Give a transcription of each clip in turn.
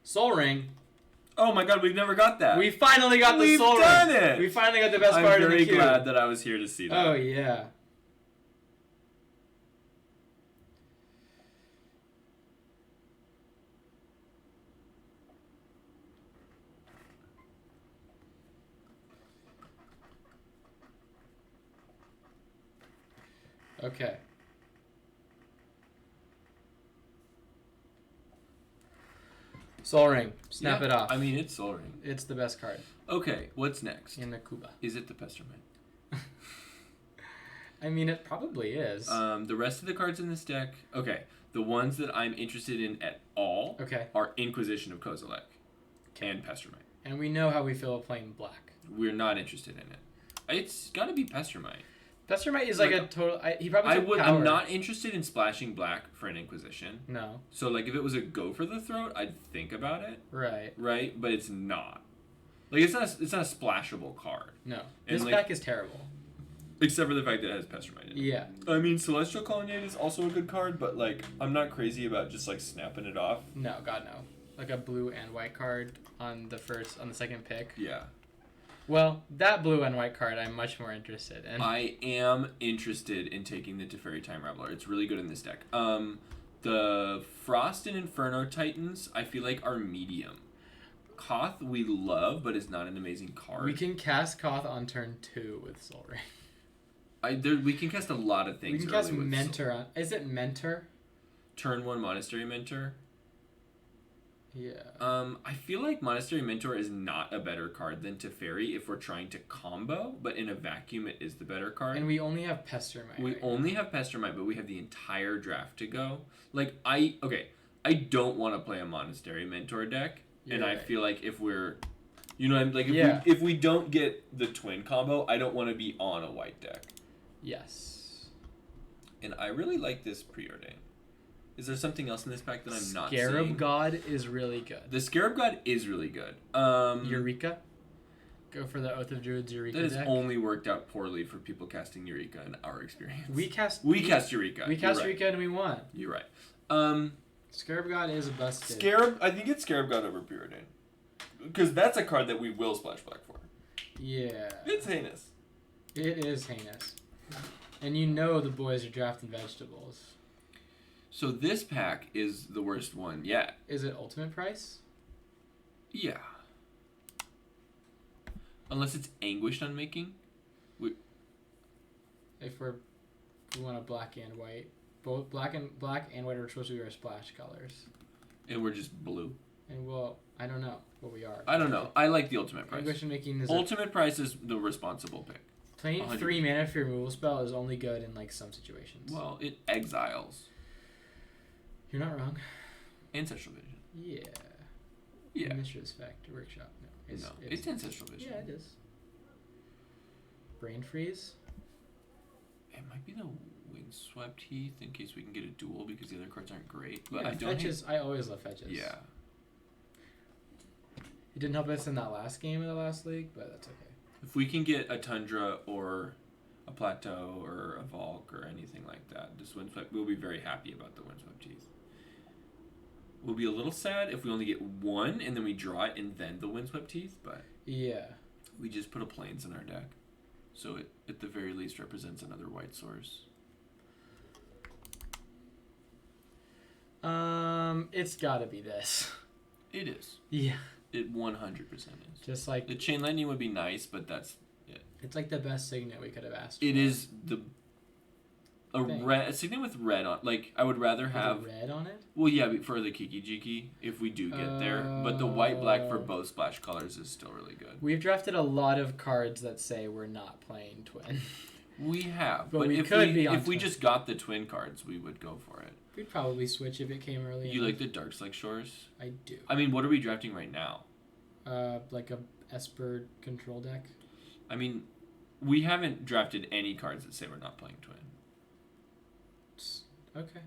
Soul Ring. Oh my god, we've never got that. We finally got the Soul Ring. We've done it. We finally got the best card in the queue. I'm very glad that I was here to see that. Oh yeah. Okay. Soul Ring. Snap it off. I mean, it's Soul Ring. It's the best card. Okay, what's next? In the Cuba. Is it the Pestermite? I mean, it probably is. The rest of the cards in this deck, okay, the ones that I'm interested in at all are Inquisition of Kozilek and Pestermite. And we know how we feel playing black. We're not interested in it. It's got to be Pestermite. Pestermite is like a total... he probably took power. I'm not interested in splashing black for an Inquisition. No. So, like, if it was a go for the throat, I'd think about it. Right. Right? But it's not. Like, it's not a splashable card. No. This deck is terrible. Except for the fact that it has Pestermite in it. Yeah. I mean, Celestial Colonnade is also a good card, but, like, I'm not crazy about just, like, snapping it off. No, God, no. Like a blue and white card on the second pick. Yeah. Well, that blue and white card I'm much more interested in. I am interested in taking the Teferi Time Raveler. It's really good in this deck. The Frost and Inferno Titans, I feel like, are medium. Koth we love, but is not an amazing card. We can cast Koth on turn 2 with Soul Ring. We can cast a lot of things. We can cast Mentor on... Is it Mentor? Turn 1 Monastery Mentor. Yeah. I feel like Monastery Mentor is not a better card than Teferi if we're trying to combo, but in a vacuum it is the better card. And we only have Pestermite. We only have Pestermite, but we have the entire draft to go. Like, I don't want to play a Monastery Mentor deck, and I feel like if we're... You know what I mean? Like, if we don't get the twin combo, I don't want to be on a white deck. Yes. And I really like this Preordain. Is there something else in this pack that I'm not seeing? Scarab God is really good. The Scarab God is really good. Eureka? Go for the Oath of Druids Eureka deck. That has deck. only worked out poorly for people casting Eureka in our experience. We cast Eureka. We cast Eureka and we won. You're right. Scarab God is a busted. I think it's Scarab God over Preordain. Because that's a card that we will splash black for. Yeah. It's heinous. It is heinous. And you know the boys are drafting vegetables. So this pack is the worst one yet. Is it ultimate price? Yeah. Unless it's Anguished Unmaking. If we want a black and white. Both black and white are supposed to be our splash colors. And we're just blue. And I don't know what we are. I don't know. I like the ultimate price. Anguished Unmaking is ultimate price is the responsible pick. Playing 100%. 3 mana for your removal spell is only good in like some situations. Well, it exiles. You're not wrong. Ancestral Vision. Yeah. Yeah. Mistress Factor Workshop. No. It's Ancestral Vision. Yeah, it is. Brain Freeze. It might be the Windswept Heath in case we can get a duel because the other cards aren't great. But yeah, fetches. I always love fetches. Yeah. It didn't help us in that last game of the last league, but that's okay. If we can get a Tundra or a Plateau or a Valk or anything like that, this Windswept, we'll be very happy about the Windswept Heath. We'll be a little sad if we only get one and then we draw it and then the Windswept Heath, but yeah, we just put a Plains in our deck. So it, at the very least, represents another white source. It's gotta be this. It is. Yeah. It 100% is. Just like... The Chain Lightning would be nice, but that's it. It's like the best signet we could have asked for. It is a signet with red on. Like, I would rather have... With red on it? Well, yeah, for the Kiki Jiki, if we do get there. But the white-black for both splash colors is still really good. We've drafted a lot of cards that say we're not playing twin. We have. But if we just got the twin cards, we would go for it. We'd probably switch if it came early. You like the Darkslake Shores? I do. I mean, what are we drafting right now? Like a Esper control deck. I mean, we haven't drafted any cards that say we're not playing twin. Okay,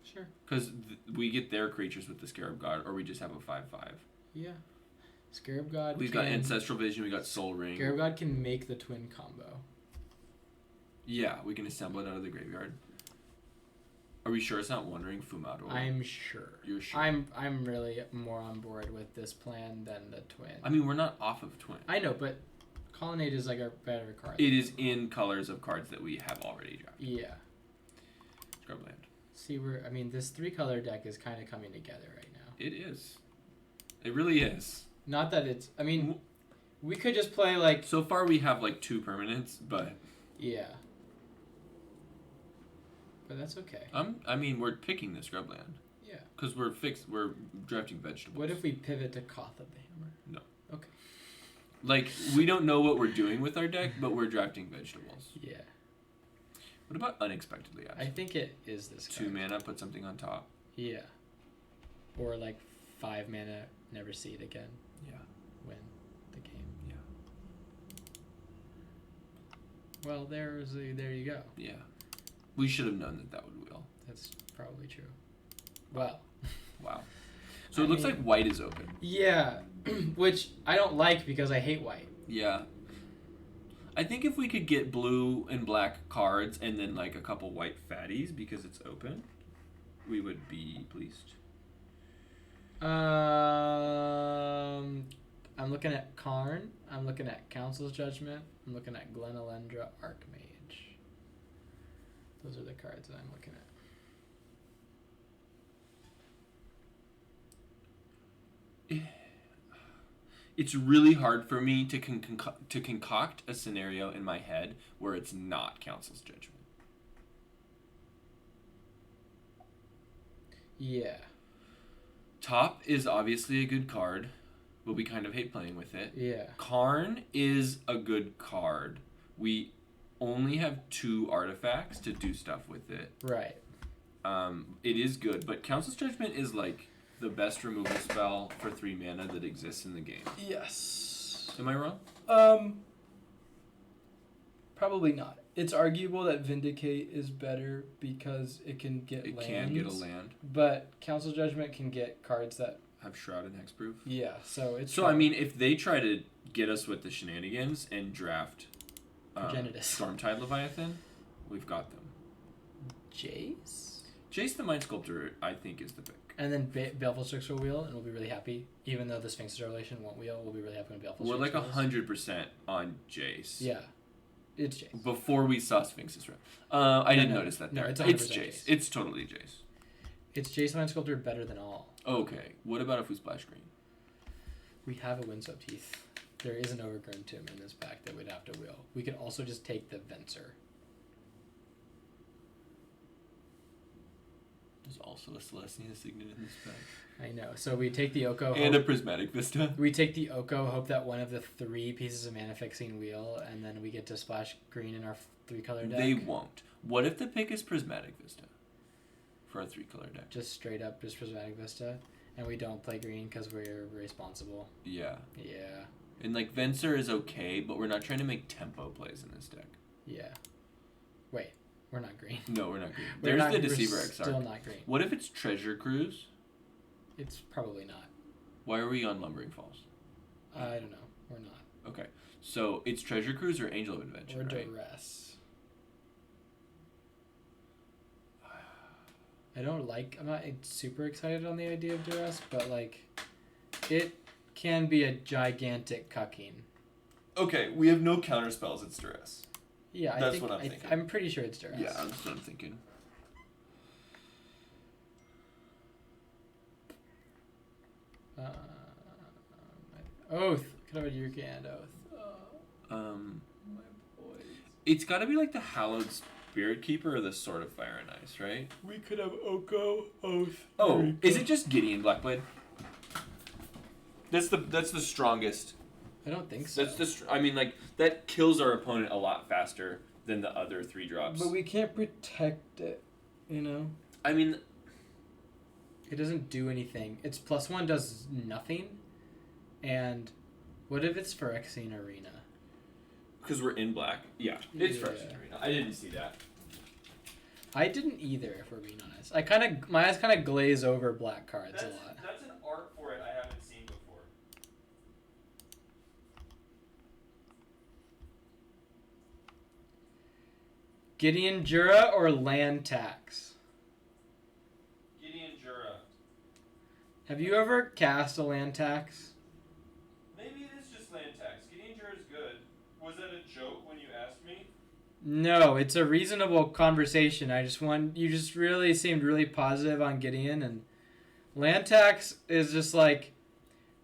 sure. Because we get their creatures with the Scarab God, or we just have a 5/5. Yeah. Scarab God. We've got Ancestral Vision, we got Soul Ring. Scarab God can make the twin combo. Yeah, we can assemble it out of the graveyard. Are we sure it's not Wandering Fumato? I'm sure. You're sure? I'm really more on board with this plan than the twin. I mean, we're not off of twin. I know, but Colonnade is like a better card. It is in colors of cards that we have already drafted. Yeah. Scrubland. See, this 3-color deck is kind of coming together right now. It is. It really is. Not that it's... I mean, we could just play like... So far we have like 2 permanents, but... Yeah. But that's okay. I mean, we're picking the Scrubland. Yeah. Because we're drafting vegetables. What if we pivot to Koth of the Hammer? No. Okay. Like, we don't know what we're doing with our deck, but we're drafting vegetables. Yeah. What about Unexpectedly Absent? I think it is this card. 2 mana, put something on top. Yeah. Or like 5 mana, never see it again. Yeah. Win the game. Yeah. Well, there you go. Yeah. We should have known that would wheel. That's probably true. Well. Wow. So it looks like white is open. Yeah. Which I don't like because I hate white. Yeah. I think if we could get blue and black cards and then like a couple white fatties because it's open, we would be pleased. I'm looking at Karn. I'm looking at Council's Judgment. I'm looking at Glenalendra Archmage. Those are the cards that I'm looking at. It's really hard for me to concoct a scenario in my head where it's not Council's Judgment. Yeah. Top is obviously a good card, but we kind of hate playing with it. Yeah. Karn is a good card. We only have 2 artifacts to do stuff with it. Right. It is good, but Council's Judgment is like the best removal spell for 3 mana that exists in the game. Yes. Am I wrong? Probably not. It's arguable that Vindicate is better because it can get lands. It can get a land. But Council Judgment can get cards that have Shroud and Hexproof. Yeah, so it's... So, I mean, if they try to get us with the shenanigans and draft Stormtide Leviathan, we've got them. Jace? Jace the Mind Sculptor, I think, is the pick. And then Baleful Strix will wheel, and we'll be really happy. Even though the Sphinx's Revelation won't wheel, we'll be really happy when Baleful Strix We're like wheels. 100% on Jace. Yeah. It's Jace. Before we saw Sphinx's Revelation. I didn't notice that there. No, it's Jace. It's totally Jace. It's Jace the Mind Sculptor better than all. Okay. What about if we splash green? We have a Windswept Heath. There is an Overgrown Tomb in this pack that we'd have to wheel. We could also just take the Venser. There's also a Celestia Signet in this pack. I know. So we take the Oko. And a Prismatic Vista. We take the Oko, hope that one of the 3 pieces of mana fixing wheel, and then we get to splash green in our 3-color deck. They won't. What if the pick is Prismatic Vista for a 3-color deck? Just straight up, just Prismatic Vista, and we don't play green because we're responsible. Yeah. Yeah. And like Venser is okay, but we're not trying to make tempo plays in this deck. Yeah. Wait, we're not green. No, we're not green. There's the Deceiver XR. Still not green. What if it's Treasure Cruise? It's probably not. Why are we on Lumbering Falls? I don't know. We're not. Okay. So it's Treasure Cruise or Angel of Adventure, or right? Duress. I'm not super excited on the idea of Duress, but like, it can be a gigantic cucking. Okay, we have no counter spells, it's Duress. Yeah, That's what I'm thinking. I'm pretty sure it's Duress. Yeah, that's what I'm thinking. Oath. Could have a Yuki and Oath. My boys. It's got to be like the Hallowed Spirit Keeper or the Sword of Fire and Ice, right? We could have Oko, Oath. Oh, Eureka. is it just Gideon Blackblade? That's the strongest. I don't think so. I mean, like, that kills our opponent a lot faster than the other 3 drops. But we can't protect it, you know? I mean, it doesn't do anything. Its +1 does nothing. And what if it's Phyrexian Arena? because we're in black. Yeah, it's Phyrexian Arena. I didn't see that. I didn't either, if we're being honest. My eyes kind of glaze over black cards a lot. That's an art for it I haven't seen before. Gideon Jura or land tax? Have you ever cast a land tax? Maybe it is just land tax. Gideon Jura is good. Was that a joke when you asked me? No, it's a reasonable conversation. You just really seemed really positive on Gideon, and land tax is just like,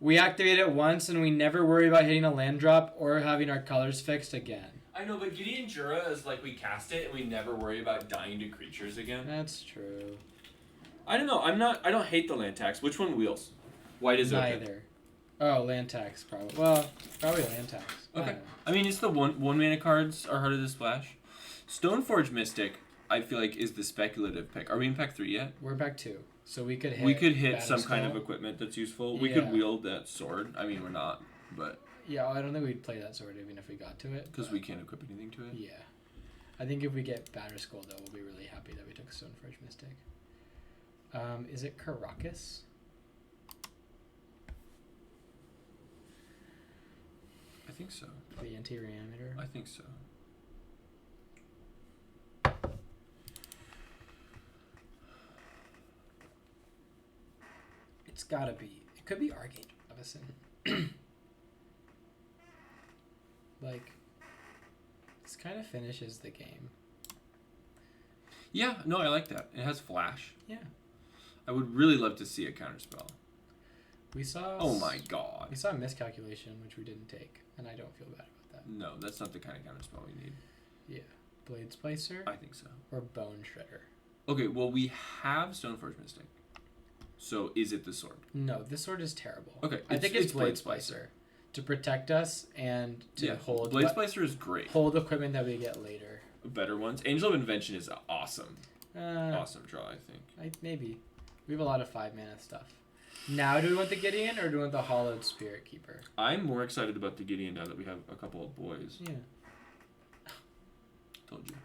we activate it once and we never worry about hitting a land drop or having our colors fixed again. I know, but Gideon Jura is like we cast it and we never worry about dying to creatures again. That's true. I don't know. I don't hate the land tax. Which one wheels? White is open. Neither. Oh, land tax probably. Well, probably land tax. Okay. I mean, it's the one mana cards are harder to splash. Stoneforge Mystic, I feel like, is the speculative pick. Are we in pack 3 yet? We're pack 2, so we could hit. We could hit some kind of equipment that's useful. We could Yeah. wield that sword. I mean, we're not, but Yeah, I don't think we'd play that sword even if we got to it. because we can't equip anything to it. Yeah. I think if we get Batterskull, though, we'll be really happy that we took Stoneforge Mystic. Is it Caracas? I think so. The anti-reanimator? I think so. It's gotta be. It could be Arcane Avacyn. Like, this kind of finishes the game. Yeah, no, I like that. It has flash. Yeah. I would really love to see a counterspell. We saw. Oh my god. We saw Miscalculation, which we didn't take, and I don't feel bad about that. No, that's not the kind of counterspell we need. Yeah. Blade Splicer I think so. or Bone Shredder? Okay, well, we have Stoneforge Mystic. So, is it the sword? No, this sword is terrible. Okay, I think it's Blade Blade Splicer to protect us and to hold Blade Splicer is great. hold equipment that we get later. Better ones. Angel of Invention is awesome. Uh, Awesome draw, I think. Maybe. We have a lot of 5-mana stuff. Now, do we want the Gideon or do we want the Hollowed Spirit Keeper? I'm more excited about the Gideon now that we have a couple of boys. Yeah. Told you.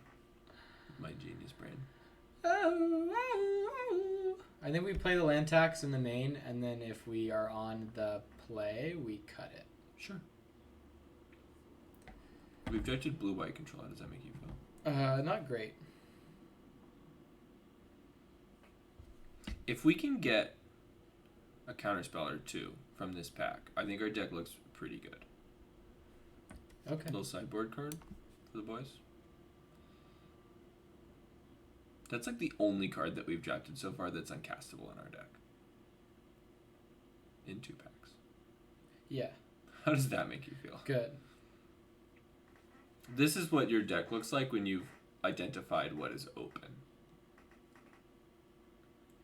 My genius brain. I think we play the land tax in the main, and then if we are on the play, we cut it. Sure. We've drafted blue-white control. How does that make you feel? Not great. If we can get a counterspell or two from this pack, I think our deck looks pretty good. Okay. Little sideboard card for the boys. That's like the only card that we've drafted so far that's uncastable in our deck. In 2 packs. Yeah. How does that make you feel? Good. This is what your deck looks like when you've identified what is open.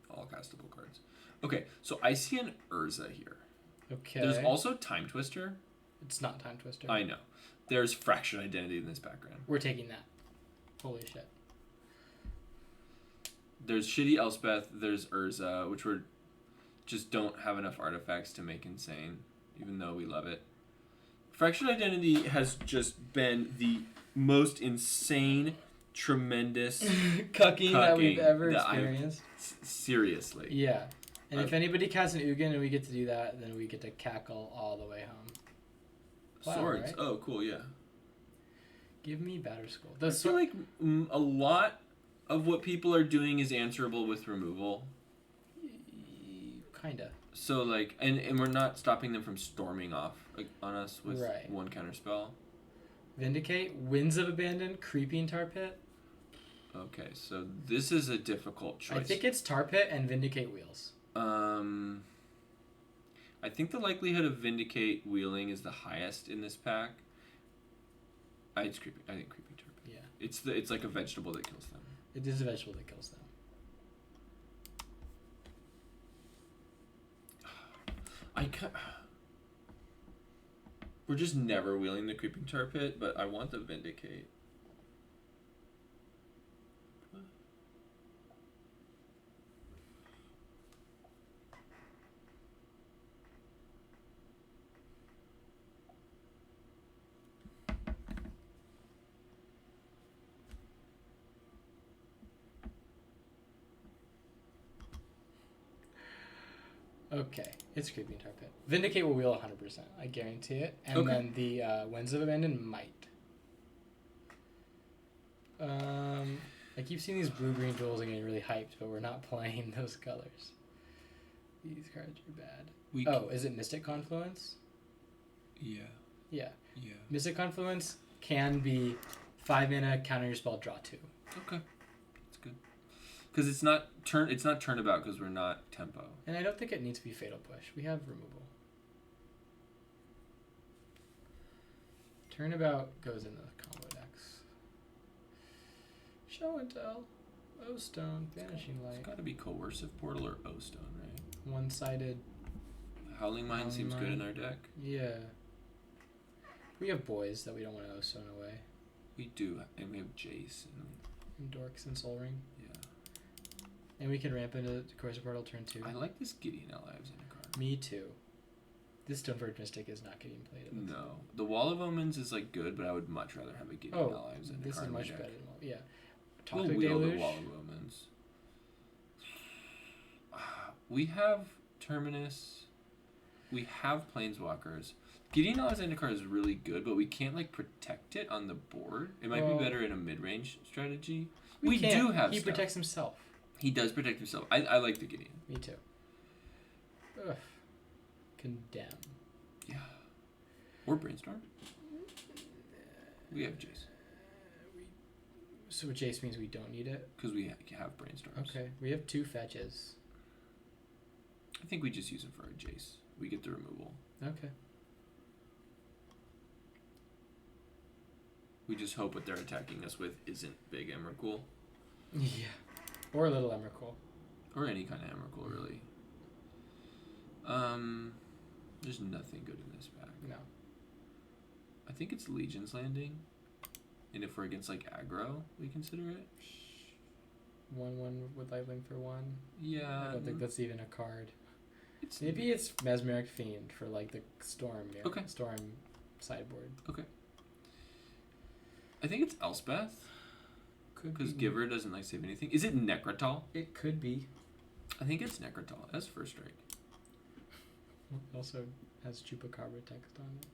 All castable cards. Okay, so I see an Urza here. Okay. There's also Time Twister. It's not Time Twister. I know. There's Fractured Identity in this background. We're taking that. Holy shit. There's Shitty Elspeth. There's Urza, which we're just don't have enough artifacts to make insane, even though we love it. Fractured Identity has just been the most insane, tremendous cucking that we've ever that experienced. Seriously. Yeah. And if anybody casts an Ugin and we get to do that, then we get to cackle all the way home. Wow, Swords. right? Oh, cool, yeah. Give me Batterskull. I feel like a lot of what people are doing is answerable with removal. Kinda. So, like, and we're not stopping them from storming off on us with one counterspell. Vindicate, Winds of Abandon, Creeping Tar Pit. Okay, so this is a difficult choice. I think it's Tar Pit and Vindicate Wheels. I think the likelihood of Vindicate wheeling is the highest in this pack. I think Creeping Tar Pit. Yeah. It's like a vegetable that kills them. It is a vegetable that kills them. We're just never wheeling the Creeping Tar Pit, but I want the Vindicate. Okay, it's Creeping Tar Pit. Vindicate will wheel 100%. I guarantee it. And then the Winds of Abandon might. I keep seeing these blue-green duels and getting really hyped, but we're not playing those colors. These cards are bad. Is it Mystic Confluence? Yeah. Yeah. Yeah. Mystic Confluence can be 5 mana, counter your spell, draw 2. Okay. That's good. Because it's not turnabout because we're not tempo. And I don't think it needs to be Fatal Push. We have removal. Turnabout goes in the combo decks. Show and Tell. O-Stone. Vanishing Light. It's got to be Coercive Portal or O-Stone, right? One-sided. Howling Mine seems good in our deck. Yeah. We have boys that we don't want to O-Stone away. We do, and we have Jace. And Dorks and Soul Ring. Yeah. And we can ramp into Coercive Portal turn 2. I like this Gideon Ally of Zendikar. Me too. This Stoneforge Mystic is not getting played. No. The Wall of Omens is like good, but I would much rather have a Gideon Ally of Zendikar. This is much better. Yeah. We'll wield the Wall of Omens. We have Terminus. We have Planeswalkers. Gideon Ally of Zendikar is really good, but we can't like protect it on the board. It might be better in a mid-range strategy. We do have He stuff. protects himself. He does protect himself. I like the Gideon. Me too. Ugh. Condemn. Yeah. Or Brainstorm. We have Jace. So Jace means we don't need it? Because we have Brainstorms. Okay. We have 2 fetches. I think we just use it for our Jace. We get the removal. Okay. We just hope what they're attacking us with isn't big Emrakul. Yeah. Or little Emrakul. Or any kind of Emrakul, really. There's nothing good in this pack. No. I think it's Legion's Landing. And if we're against, like, aggro, we consider it. 1/1 with lifelink for 1. Yeah. I don't think that's even a card. Maybe it's Mesmeric Fiend for, like, the Storm. Okay. Storm sideboard. Okay. I think it's Elspeth. Because Giver doesn't, like, save anything. Is it Necrotal? It could be. I think it's Necrotal. That's first strike. It also has Chupacabra text on it.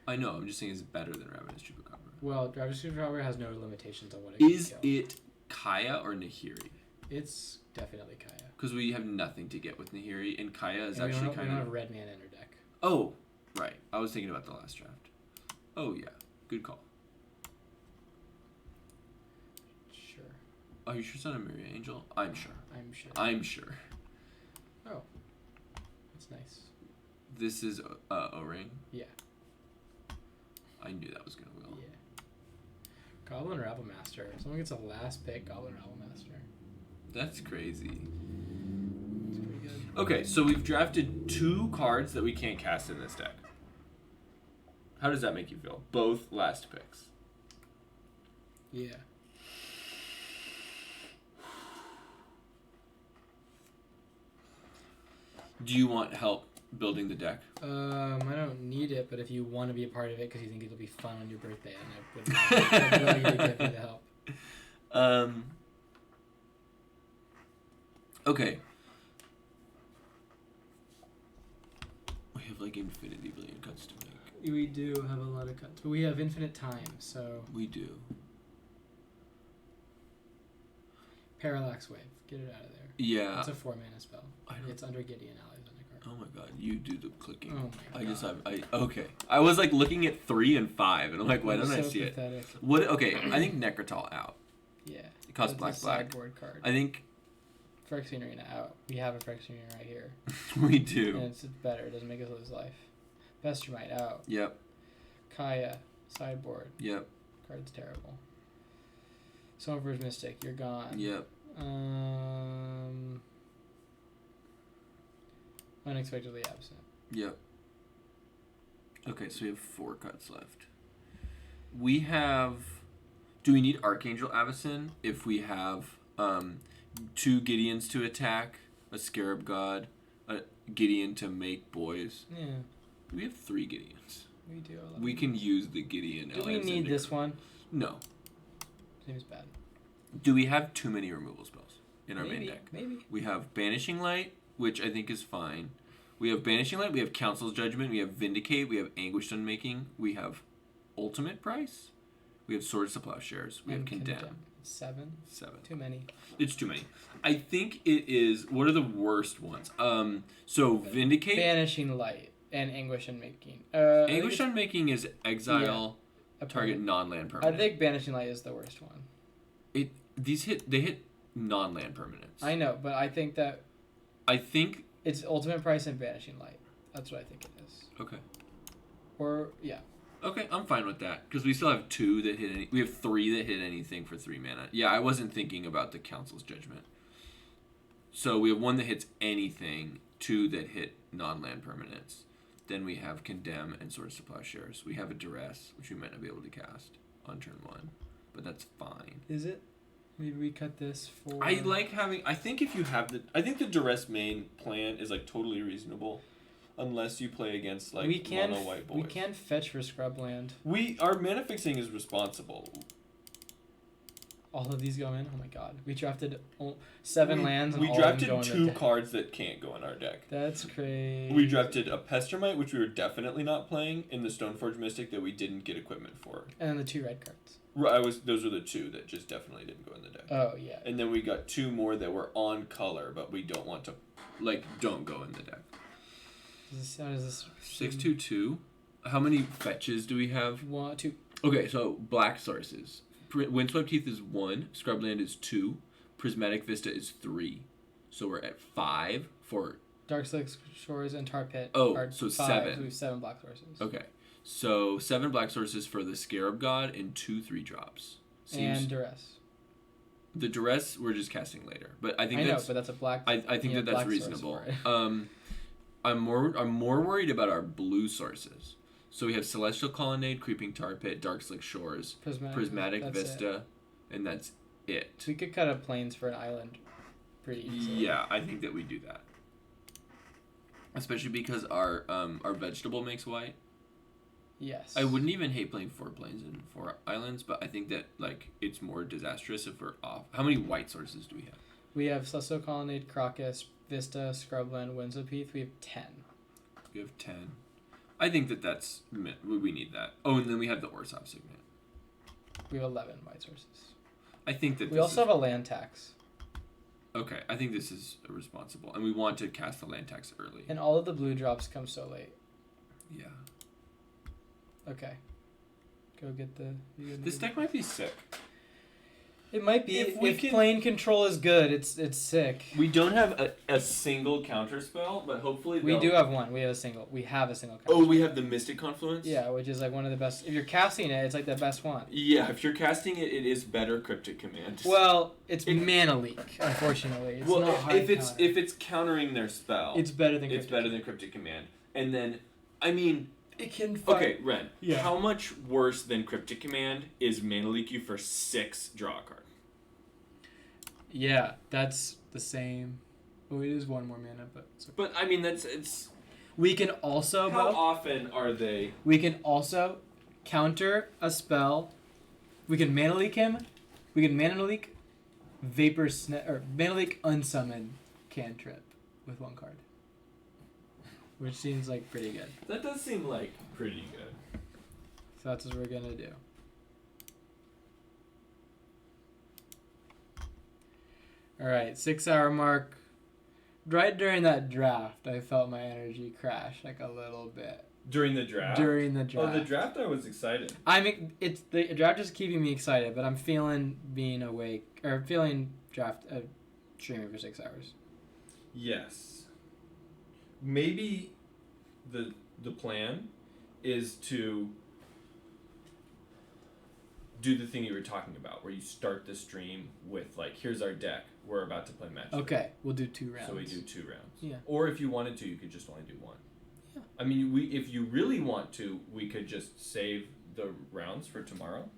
I know. I'm just saying it's better than Ravenous Chupacabra. Well, Ravenous Chupacabra has no limitations on what it can Is kill. it Kaya or Nahiri? It's definitely Kaya. Because we have nothing to get with Nahiri, and Kaya is and actually we kind don't of... have red mana in our deck. Oh, right. I was thinking about the last draft. Oh, yeah. Good call. Sure. Are you sure it's not a Myria Angel? I'm sure. I'm sure. I'm sure. Oh. That's nice. This is O-Ring? Yeah. I knew that was going to will. Yeah. Goblin Rabble Master. If someone gets a last pick, Goblin Rabble Master. That's crazy. It's pretty good. Okay, so we've drafted 2 cards that we can't cast in this deck. How does that make you feel? Both last picks. Yeah. Do you want help building the deck? I don't need it, but if you want to be a part of it because you think it'll be fun on your birthday, then I'd really give you the help. Okay. We have like infinity billion cuts to make. We do have a lot of cuts, but we have infinite time, so... We do. Parallax Wave. Get it out of there. Yeah. It's a 4-mana spell. I don't... It's under Gideon Ally of Zendikar. Oh my god, you do the clicking. Oh my god. Okay. I was like looking at 3 and 5, and I'm like, why don't I see pathetic. it? What? Okay, I think Necrotal out. Yeah. It costs That's black. a sideboard card. I think... Phyrexian Arena out. We have a Phyrexian Arena right here. We do. And it's better. It doesn't make us lose life. Vestermite out. Yep. Kaya. Sideboard. Yep. Card's terrible. Stoneforge Mystic. You're gone. Yep. Unexpectedly absent. Yep. Okay, so we have 4 cuts left. We have... Do we need Archangel Avacyn if we have 2 Gideons to attack, a Scarab God, a Gideon to make boys? Yeah. We have 3 Gideons. We do. We can use the Gideon. Do we need this one? No. Seems bad. Do we have too many removal spells in our main deck? Maybe. We have Banishing Light, which I think is fine. We have Banishing Light, we have Council's Judgment, we have Vindicate, we have Anguished Unmaking, we have Ultimate Price, we have Swords to Plowshares, we have Condemn. 7. 7. Too many. It's too many. I think it is. What are the worst ones? So Vindicate. Banishing Light and Anguish Unmaking. Anguish Unmaking is exile. Target non-land permanent. I think Banishing Light is the worst one. They hit non-land permanents. I know, but I think it's Ultimate Price and Banishing Light. That's what I think it is. Okay. Or yeah. Okay, I'm fine with that because we still have 2 that hit. We have 3 that hit anything for 3 mana. Yeah, I wasn't thinking about the Council's Judgment. So we have 1 that hits anything, 2 that hit non-land permanents. Then we have Condemn and Swords to Plowshares. We have a Duress, which we might not be able to cast on turn 1, but that's fine. Is it? Maybe we cut this for. I like having. I think if you have I think the Duress main plan is like totally reasonable, unless you play against like mono white boys. We can fetch for Scrubland. Our mana fixing is responsible. All of these go in. Oh my god, we drafted 7 lands. And we all drafted of them go 2 in cards that can't go in our deck. That's crazy. We drafted a Pestermite, which we were definitely not playing, in the Stoneforge Mystic that we didn't get equipment for. And then the 2 red cards. Those were the 2 that just definitely didn't go in the deck. Oh yeah. And then we got 2 more that were on color, but we don't want to, don't go in the deck. How does this? 6/2/2. How many fetches do we have? 1, 2. Okay, so black sources. Windswept Heath is 1. Scrubland is 2. Prismatic Vista is 3. So we're at 5 for. Darkslick Shores and Tar Pit. Oh, are so 5. 7. So we have 7 black sources. Okay, so 7 black sources for the Scarab God and 2 3-drops. And Duress. The Duress we're just casting later, but I think but that's a black. I think that's reasonable. I'm more worried about our blue sources. So we have Celestial Colonnade, Creeping Tar Pit, Darkslick Shores, Prismatic Vista, and that's it. We could cut up plains for an island pretty easily. Yeah, I think that we do that. Especially because our vegetable makes white. Yes. I wouldn't even hate playing 4 plains and 4 islands, but I think that it's more disastrous if we're off. How many white sources do we have? We have Celestial Colonnade, Crocus, Vista, Scrubland, Windswept Heath. We have 10. We have 10. I think we need that. Oh, and then we have the Orsov Signet. We have 11 white sources. I think that we also have a land tax. Okay, I think this is responsible, and we want to cast the land tax early. And all of the blue drops come so late. Yeah. Okay. Go get the. This deck might be sick. It might be. If plain control is good, it's sick. We don't have a single counter spell, but hopefully we do have one. We have a single counter spell. Oh, we have the Mystic Confluence? Yeah, which is like one of the best. If you're casting it, it's like the best one. Yeah, if you're casting it, it is better Cryptic Command. Well, it's mana leak, unfortunately. It's not high if it's countering their spell, it's better than Cryptic Command. And then, I mean, it can okay, Ren. Yeah. How much worse than Cryptic Command is mana leak you for 6 draw a card? Yeah, that's the same. Oh, it is 1 more mana, but. But I mean, it's. We can also. How often are they? We can also counter a spell. We can mana leak him. We can mana leak, or mana leak unsummon cantrip with 1 card. Which seems like pretty good. That does seem like pretty good. So that's what we're gonna do. Alright, 6-hour mark. Right during that draft, I felt my energy crash like a little bit. During the draft? During the draft. Oh, the draft I was excited. The draft is keeping me excited, but I'm feeling being awake, or feeling streaming for 6 hours. Yes. Maybe the plan is to do the thing you were talking about, where you start the stream with here's our deck. We're about to play match. Okay, we'll do 2 rounds. So we do 2 rounds. Yeah. Or if you wanted to, you could just only do 1. Yeah. I mean, if you really want to, we could just save the rounds for tomorrow,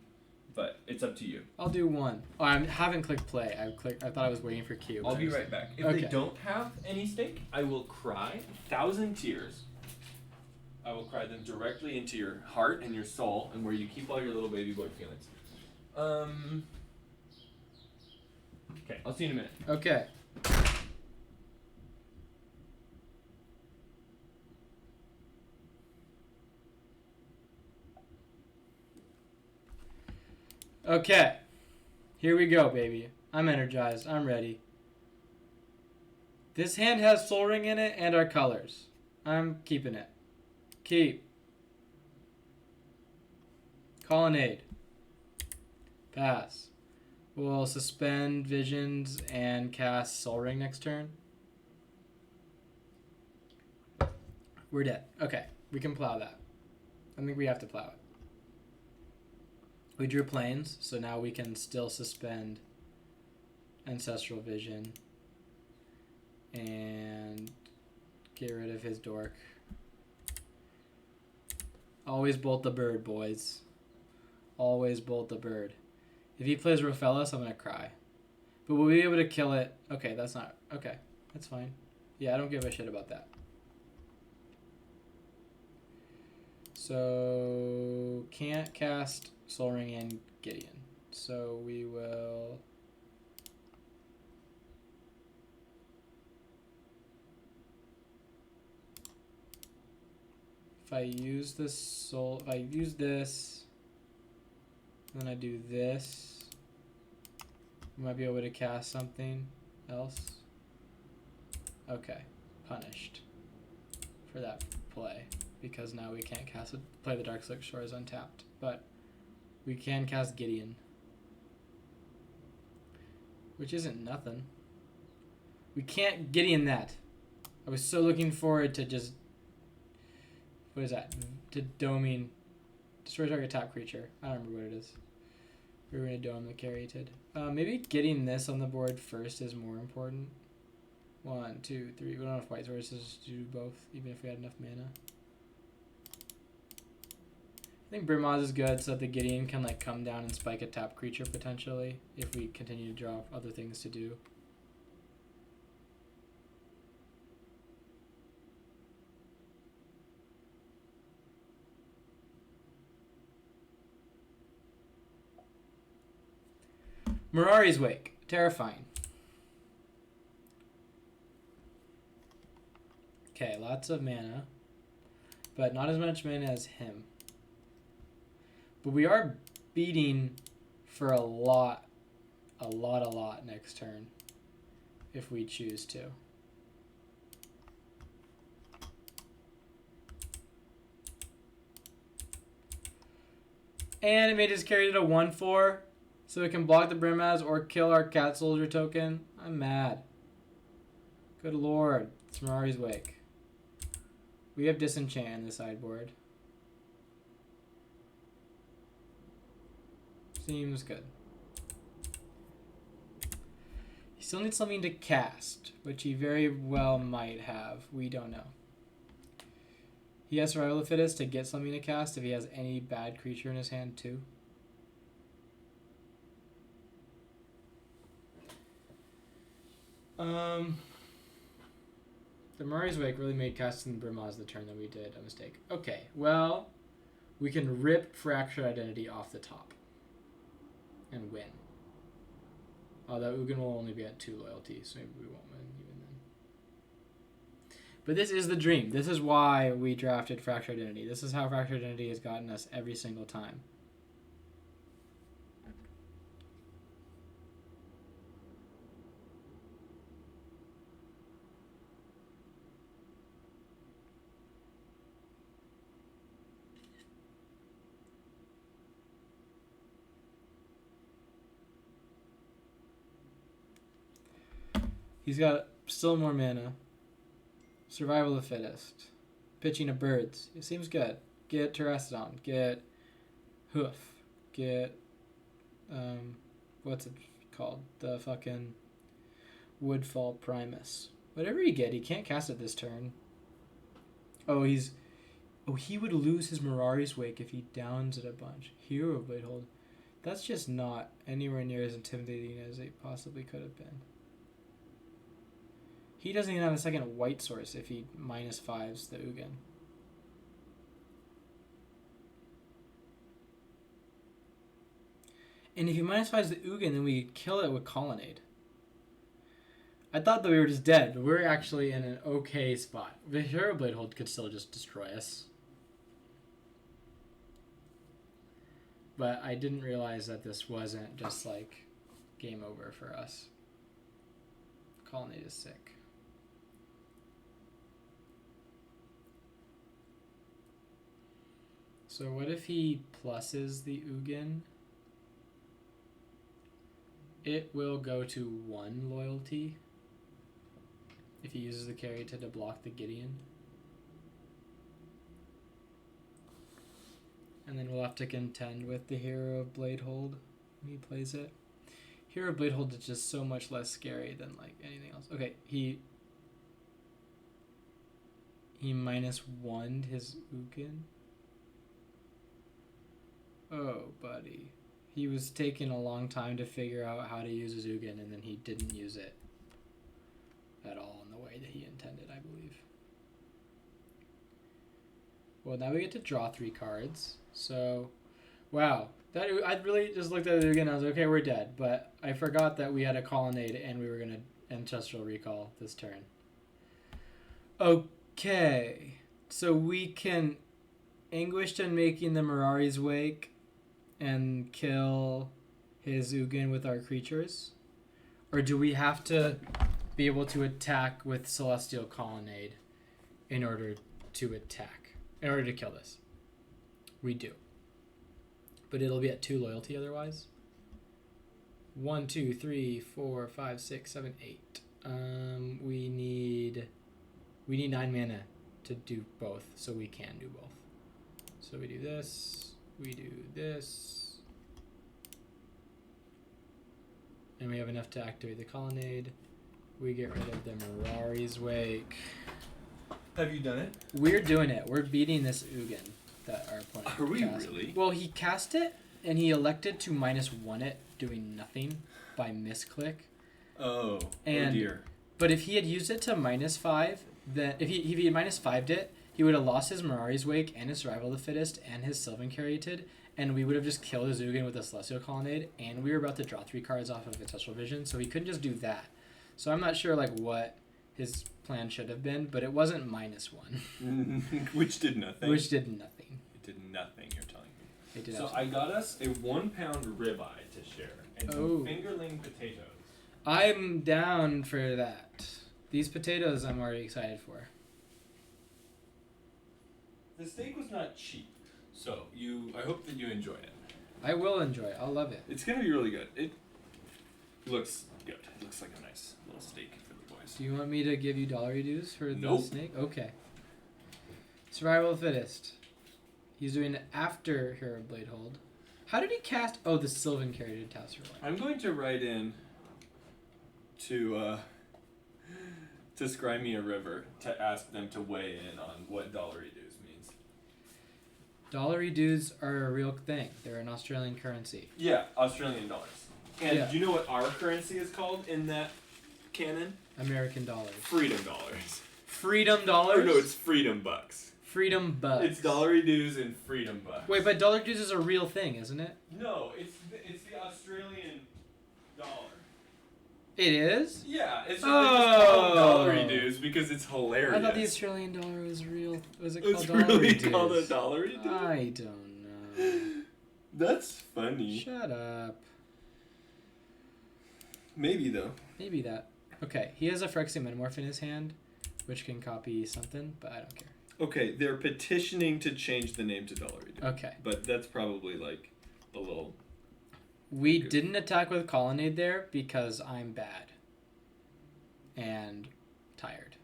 but it's up to you. I'll do 1. Oh, I haven't clicked play. I thought I was waiting for Q. I'll be right back. If they don't have any stake, I will cry 1,000 tears. I will cry them directly into your heart and your soul, and where you keep all your little baby boy feelings. Okay, I'll see you in a minute. Okay. Okay. Here we go, baby. I'm energized. I'm ready. This hand has Soul Ring in it and our colors. I'm keeping it. Keep. Colonnade. Pass. We'll suspend Visions and cast Soul Ring next turn. We're dead. Okay, we can plow that. I think we have to plow it. We drew Plains, so now we can still suspend Ancestral Vision and get rid of his dork. Always bolt the bird, boys. Always bolt the bird. If he plays Rofellas, I'm gonna cry. But we'll be able to kill it. Okay, that's not... Okay, that's fine. Yeah, I don't give a shit about that. So, can't cast Soul Ring and Gideon. So we will... If I use this soul... If I use this... Then I do this. We might be able to cast something else. Okay. Punished for that play. Because now we can't cast it, play the Darkslick Shores untapped. But we can cast Gideon. Which isn't nothing. We can't Gideon that. I was so looking forward to just... What is that? To doming... Destroy target top creature. I don't remember what it is. We were going to dome the Caryatid. Maybe getting this on the board first is more important. 1, 2, 3. We don't have white sources to do both, even if we had enough mana. I think Brimaz is good so that the Gideon can like come down and spike a tap creature potentially if we continue to draw other things to do. Mirari's Wake. Terrifying. Okay, lots of mana. But not as much mana as him. But we are beating for a lot next turn. If we choose to. And it made us carry it a 1/4. So it can block the Brimaz or kill our Cat Soldier token. I'm mad. Good lord. It's Mirari's Wake. We have Disenchant in the sideboard. Seems good. He still needs something to cast, which he very well might have. We don't know. He has Survival of the Fittest to get something to cast if he has any bad creature in his hand too. The Mirari's Wake really made casting Brimaz the turn that we did a mistake. Okay, well, we can rip Fractured Identity off the top and win. Although Ugin will only be at 2 loyalty, so maybe we won't win even then. But this is the dream. This is why we drafted Fractured Identity. This is how Fractured Identity has gotten us every single time. He's got still more mana. Survival of the Fittest. Pitching of Birds. It seems good. Get Terrastodon. Get Hoof. Get, what's it called? The fucking Woodfall Primus. Whatever you get, he can't cast it this turn. Oh, he would lose his Mirari's Wake if he downs it a bunch. Hero Blade Hold. That's just not anywhere near as intimidating as it possibly could have been. He doesn't even have a second white source if he -5s the Ugin. And if he -5s the Ugin, then we kill it with Colonnade. I thought that we were just dead, but we're actually in an okay spot. The Hero Blade Hold could still just destroy us. But I didn't realize that this wasn't just like game over for us. Colonnade is sick. So what if he pluses the Ugin? It will go to 1 loyalty if he uses the carry to block the Gideon. And then we'll have to contend with the Hero of Bladehold when he plays it. Hero of Bladehold is just so much less scary than like anything else. Okay, he -1'd his Ugin. Oh, buddy. He was taking a long time to figure out how to use his Ugin, and then he didn't use it at all in the way that he intended, I believe. Well, now we get to draw 3 cards. So, wow. I really just looked at it again and I was like, okay, we're dead. But I forgot that we had a Colonnade and we were going to Ancestral Recall this turn. Okay. So we can Anguished Unmaking the Mirari's Wake and kill his Ugin with our creatures? Or do we have to be able to attack with Celestial Colonnade in order to kill this? We do. But it'll be at 2 loyalty otherwise. 1, 2, 3, 4, 5, 6, 7, 8. We need 9 mana to do both, so we can do both. So we do this. We do this. And we have enough to activate the Colonnade. We get rid of the Mirari's Wake. Have you done it? We're doing it. We're beating this Ugin that our opponent cast. Are we really? Well, he cast it, and he elected to -1 it, doing nothing by misclick. Oh and, dear. But if he had used it to -5, then if he had -5'd it, he would have lost his Mirari's Wake and his Survival of the Fittest and his Sylvan Caryatid, and we would have just killed his Ugin with a Celestial Colonnade, and we were about to draw 3 cards off of Ancestral Vision, so he couldn't just do that. So I'm not sure like what his plan should have been, but it wasn't -1. Which did nothing. Which did nothing. It did nothing, you're telling me. It did so I got us a 1-pound ribeye to share and some fingerling potatoes. I'm down for that. These potatoes I'm already excited for. The steak was not cheap, so I hope that you enjoyed it. I will enjoy it. I'll love it. It's gonna be really good. It looks good. It looks like a nice little steak for the boys. Do you want me to give you dollary dues for Nope. the snake? Okay. Survival of the Fittest. He's doing it after Hero of Bladehold. How did he cast? Oh, the Sylvan Caryatid Tasker one. I'm going to write in to Scry Me a River to ask them to weigh in on what dollary dues means. Dollary dues are a real thing. They're an Australian currency. Yeah, Australian dollars. And Yeah. do you know what our currency is called in that canon? American dollars. Freedom dollars. Freedom dollars? Or no, it's freedom bucks. Freedom bucks. It's dollary dues and freedom bucks. Wait, but dollar dues is a real thing, isn't it? No, it's the Australian dollar. It is? Yeah, it's just Oh. called dollary dues because it's hilarious. I thought the Australian dollar was real. Was it called It's dollary really dues? called a dollary dues? I don't know. That's funny. Shut up. Maybe though. Maybe that. Okay, he has a Phyrexian Metamorph in his hand, which can copy something, but I don't care. Okay, they're petitioning to change the name to dollary dues. Okay. But that's probably like a little... We didn't attack with Colonnade there because I'm bad. And tired.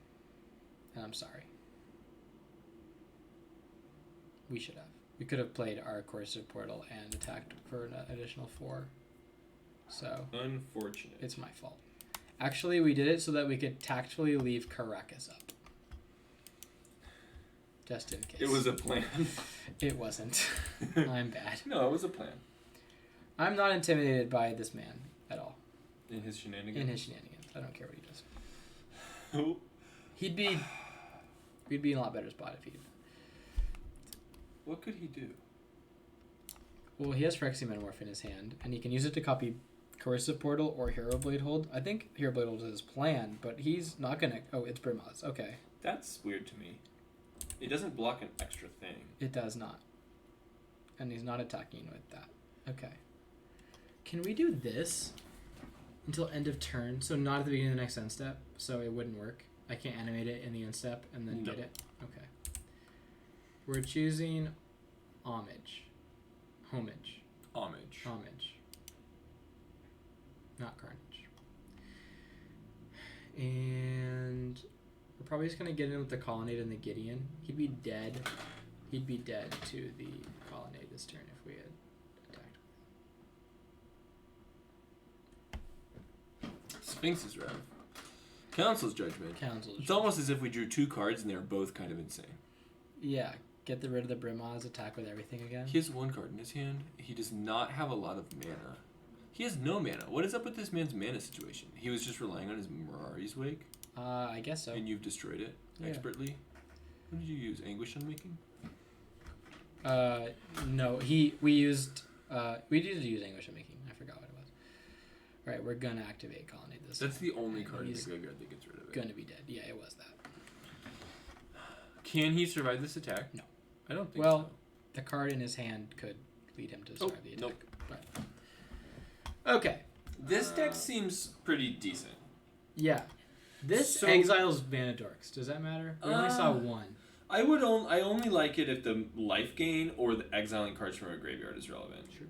And I'm sorry. We should have. We could have played our Coercive Portal and attacked for an additional 4. So... Unfortunate. It's my fault. Actually, we did it so that we could tactfully leave Caracas up. Just in case. It was a plan. It wasn't. I'm bad. No, it was a plan. I'm not intimidated by this man at all. In his shenanigans? In his shenanigans. I don't care what he does. Who? We'd be in a lot better spot if he'd... What could he do? Well, he has Phyrexian Metamorph in his hand, and he can use it to copy Coercive Portal or Hero Blade Hold. I think Hero Blade Hold is his plan, but he's not gonna... Oh, it's Brimaz. Okay. That's weird to me. It doesn't block an extra thing. It does not. And he's not attacking with that. Okay. Can we do this? Until end of turn, so not at the beginning of the next end step, so it wouldn't work. I can't animate it in the end step and then get it. Okay. We're choosing homage. Not carnage. And we're probably just gonna get in with the colonnade and the Gideon. He'd be dead to the colonnade this turn if we had attacked. Sphinx's Rev. Council's Judgment. It's almost as if we drew 2 cards and they were both kind of insane. Yeah, get rid of the Brimaz, attack with everything again. He has 1 card in his hand. He does not have a lot of mana. He has no mana. What is up with this man's mana situation? He was just relying on his Mirari's Wake? I guess so. And you've destroyed it expertly? What did you use? Anguish Unmaking? No. We did use Anguish Unmaking. I forgot what it was. Alright, we're gonna activate Colonnade this That's time. the only card in the graveyard that gets rid of it. Gonna be dead. Yeah, it was that. Can he survive this attack? No. I don't think so. The card in his hand could lead him to survive the attack. Nope. But... Okay. This deck seems pretty decent. Yeah. This exiles Mana Dorks. Does that matter? We only saw 1. I only like it if the life gain or the exiling cards from a graveyard is relevant. Sure.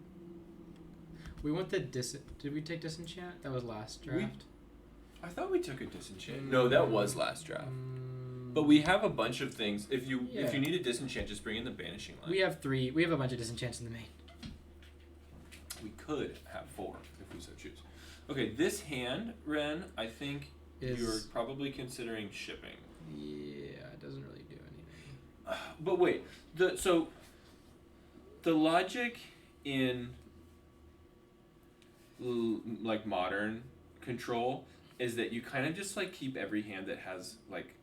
We want the Did we take Disenchant? That was last draft. I thought we took a Disenchant. No, that was last draft. But we have a bunch of things. If you need a Disenchant, just bring in the Banishing Line. We have 3. We have a bunch of Disenchants in the main. We could have 4 if we so choose. Okay, this hand, Ren, I think you're probably considering shipping. Yeah, it doesn't really do anything. But wait, the logic in like modern control is that you kind of just like keep every hand that has like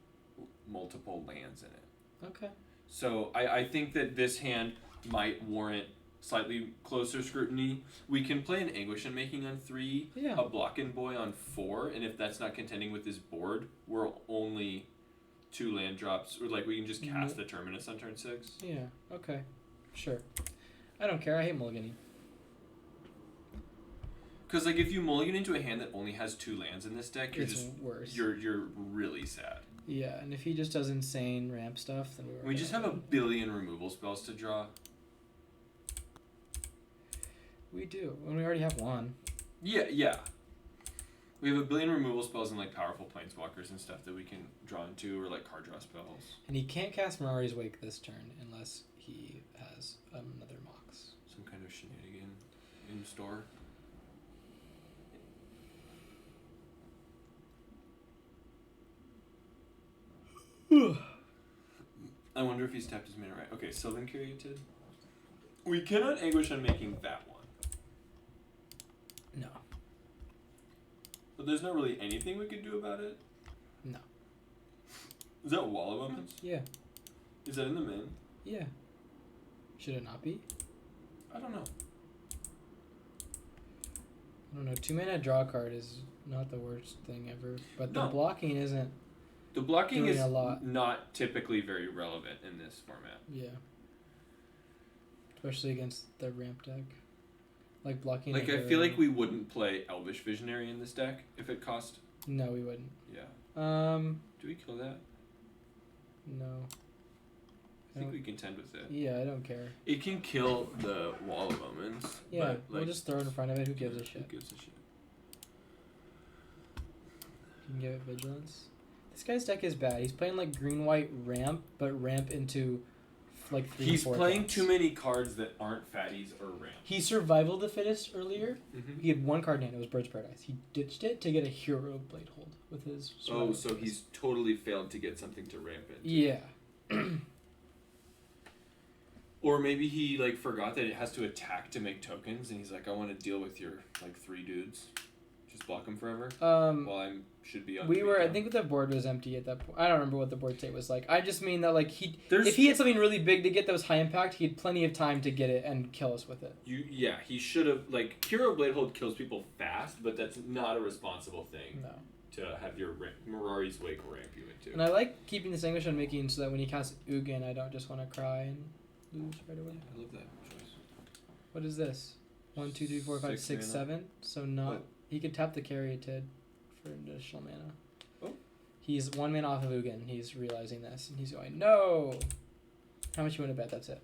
multiple lands in it. Okay. So I think that this hand might warrant slightly closer scrutiny. We can play an Anguish Unmaking on 3, a Blockin' Boy on 4, and if that's not contending with this board, we're only 2 land drops, or like we can just cast the Terminus on turn 6. Yeah, okay. Sure. I don't care, I hate mulliganing. Because like if you mulligan into a hand that only has 2 lands in this deck, it's worse. You're really sad. Yeah, and if he just does insane ramp stuff, then we just have a billion removal spells to draw. We do, and we already have 1. Yeah. We have a billion removal spells and like powerful planeswalkers and stuff that we can draw into, or like card draw spells. And he can't cast Mirari's Wake this turn unless he has another Mox. Some kind of shenanigan in store. I wonder if he's tapped his mana right. Okay, Sylvan Curated. We cannot Anguish Unmaking that one. No. But there's not really anything we could do about it? No. Is that Wall of Omens? Yeah. Is that in the min? Yeah. Should it not be? I don't know. I don't know. 2 mana draw card is not the worst thing ever, but the blocking isn't. The blocking is not typically very relevant in this format. Yeah. Especially against the ramp deck. Like blocking. Like I feel like we wouldn't play Elvish Visionary in this deck if it cost. No, we wouldn't. Yeah. Do we kill that? No. I think we contend with it. Yeah, I don't care. It can kill the Wall of Omens. Yeah, but, like, we'll just throw it in front of it. Who gives a shit? Who gives a shit? You can give it Vigilance. This guy's deck is bad. He's playing like green-white ramp, but ramp into like 3 He's 4 playing things. too many cards that aren't fatties or ramp. He survival the fittest earlier. Mm-hmm. He had 1 card in hand. It was Bird's Paradise. He ditched it to get a Hero Blade Hold with his. Oh, so he's totally failed to get something to ramp into. Yeah. Or maybe he like forgot that it has to attack to make tokens, and he's like, I want to deal with your like 3 dudes. Just block them forever. While I should be on. I think the board was empty at that point. I don't remember what the board state was like. I just mean that like if he had something really big to get that was high impact, he had plenty of time to get it and kill us with it. He should have like Hero Blade Hold kills people fast, but that's not a responsible thing. No. To have your Mirari's Wake ramp you into. And I like keeping this Anguish Unmaking so that when he casts Ugin, I don't just want to cry and lose right away. I love that choice. What is this? 1, 2, 3, 4, 5, 6, 7. So not. What? He could tap the Caryatid for additional mana. Oh. He's 1 mana off of Ugin. He's realizing this, and he's going, no! How much you want to bet? That's it.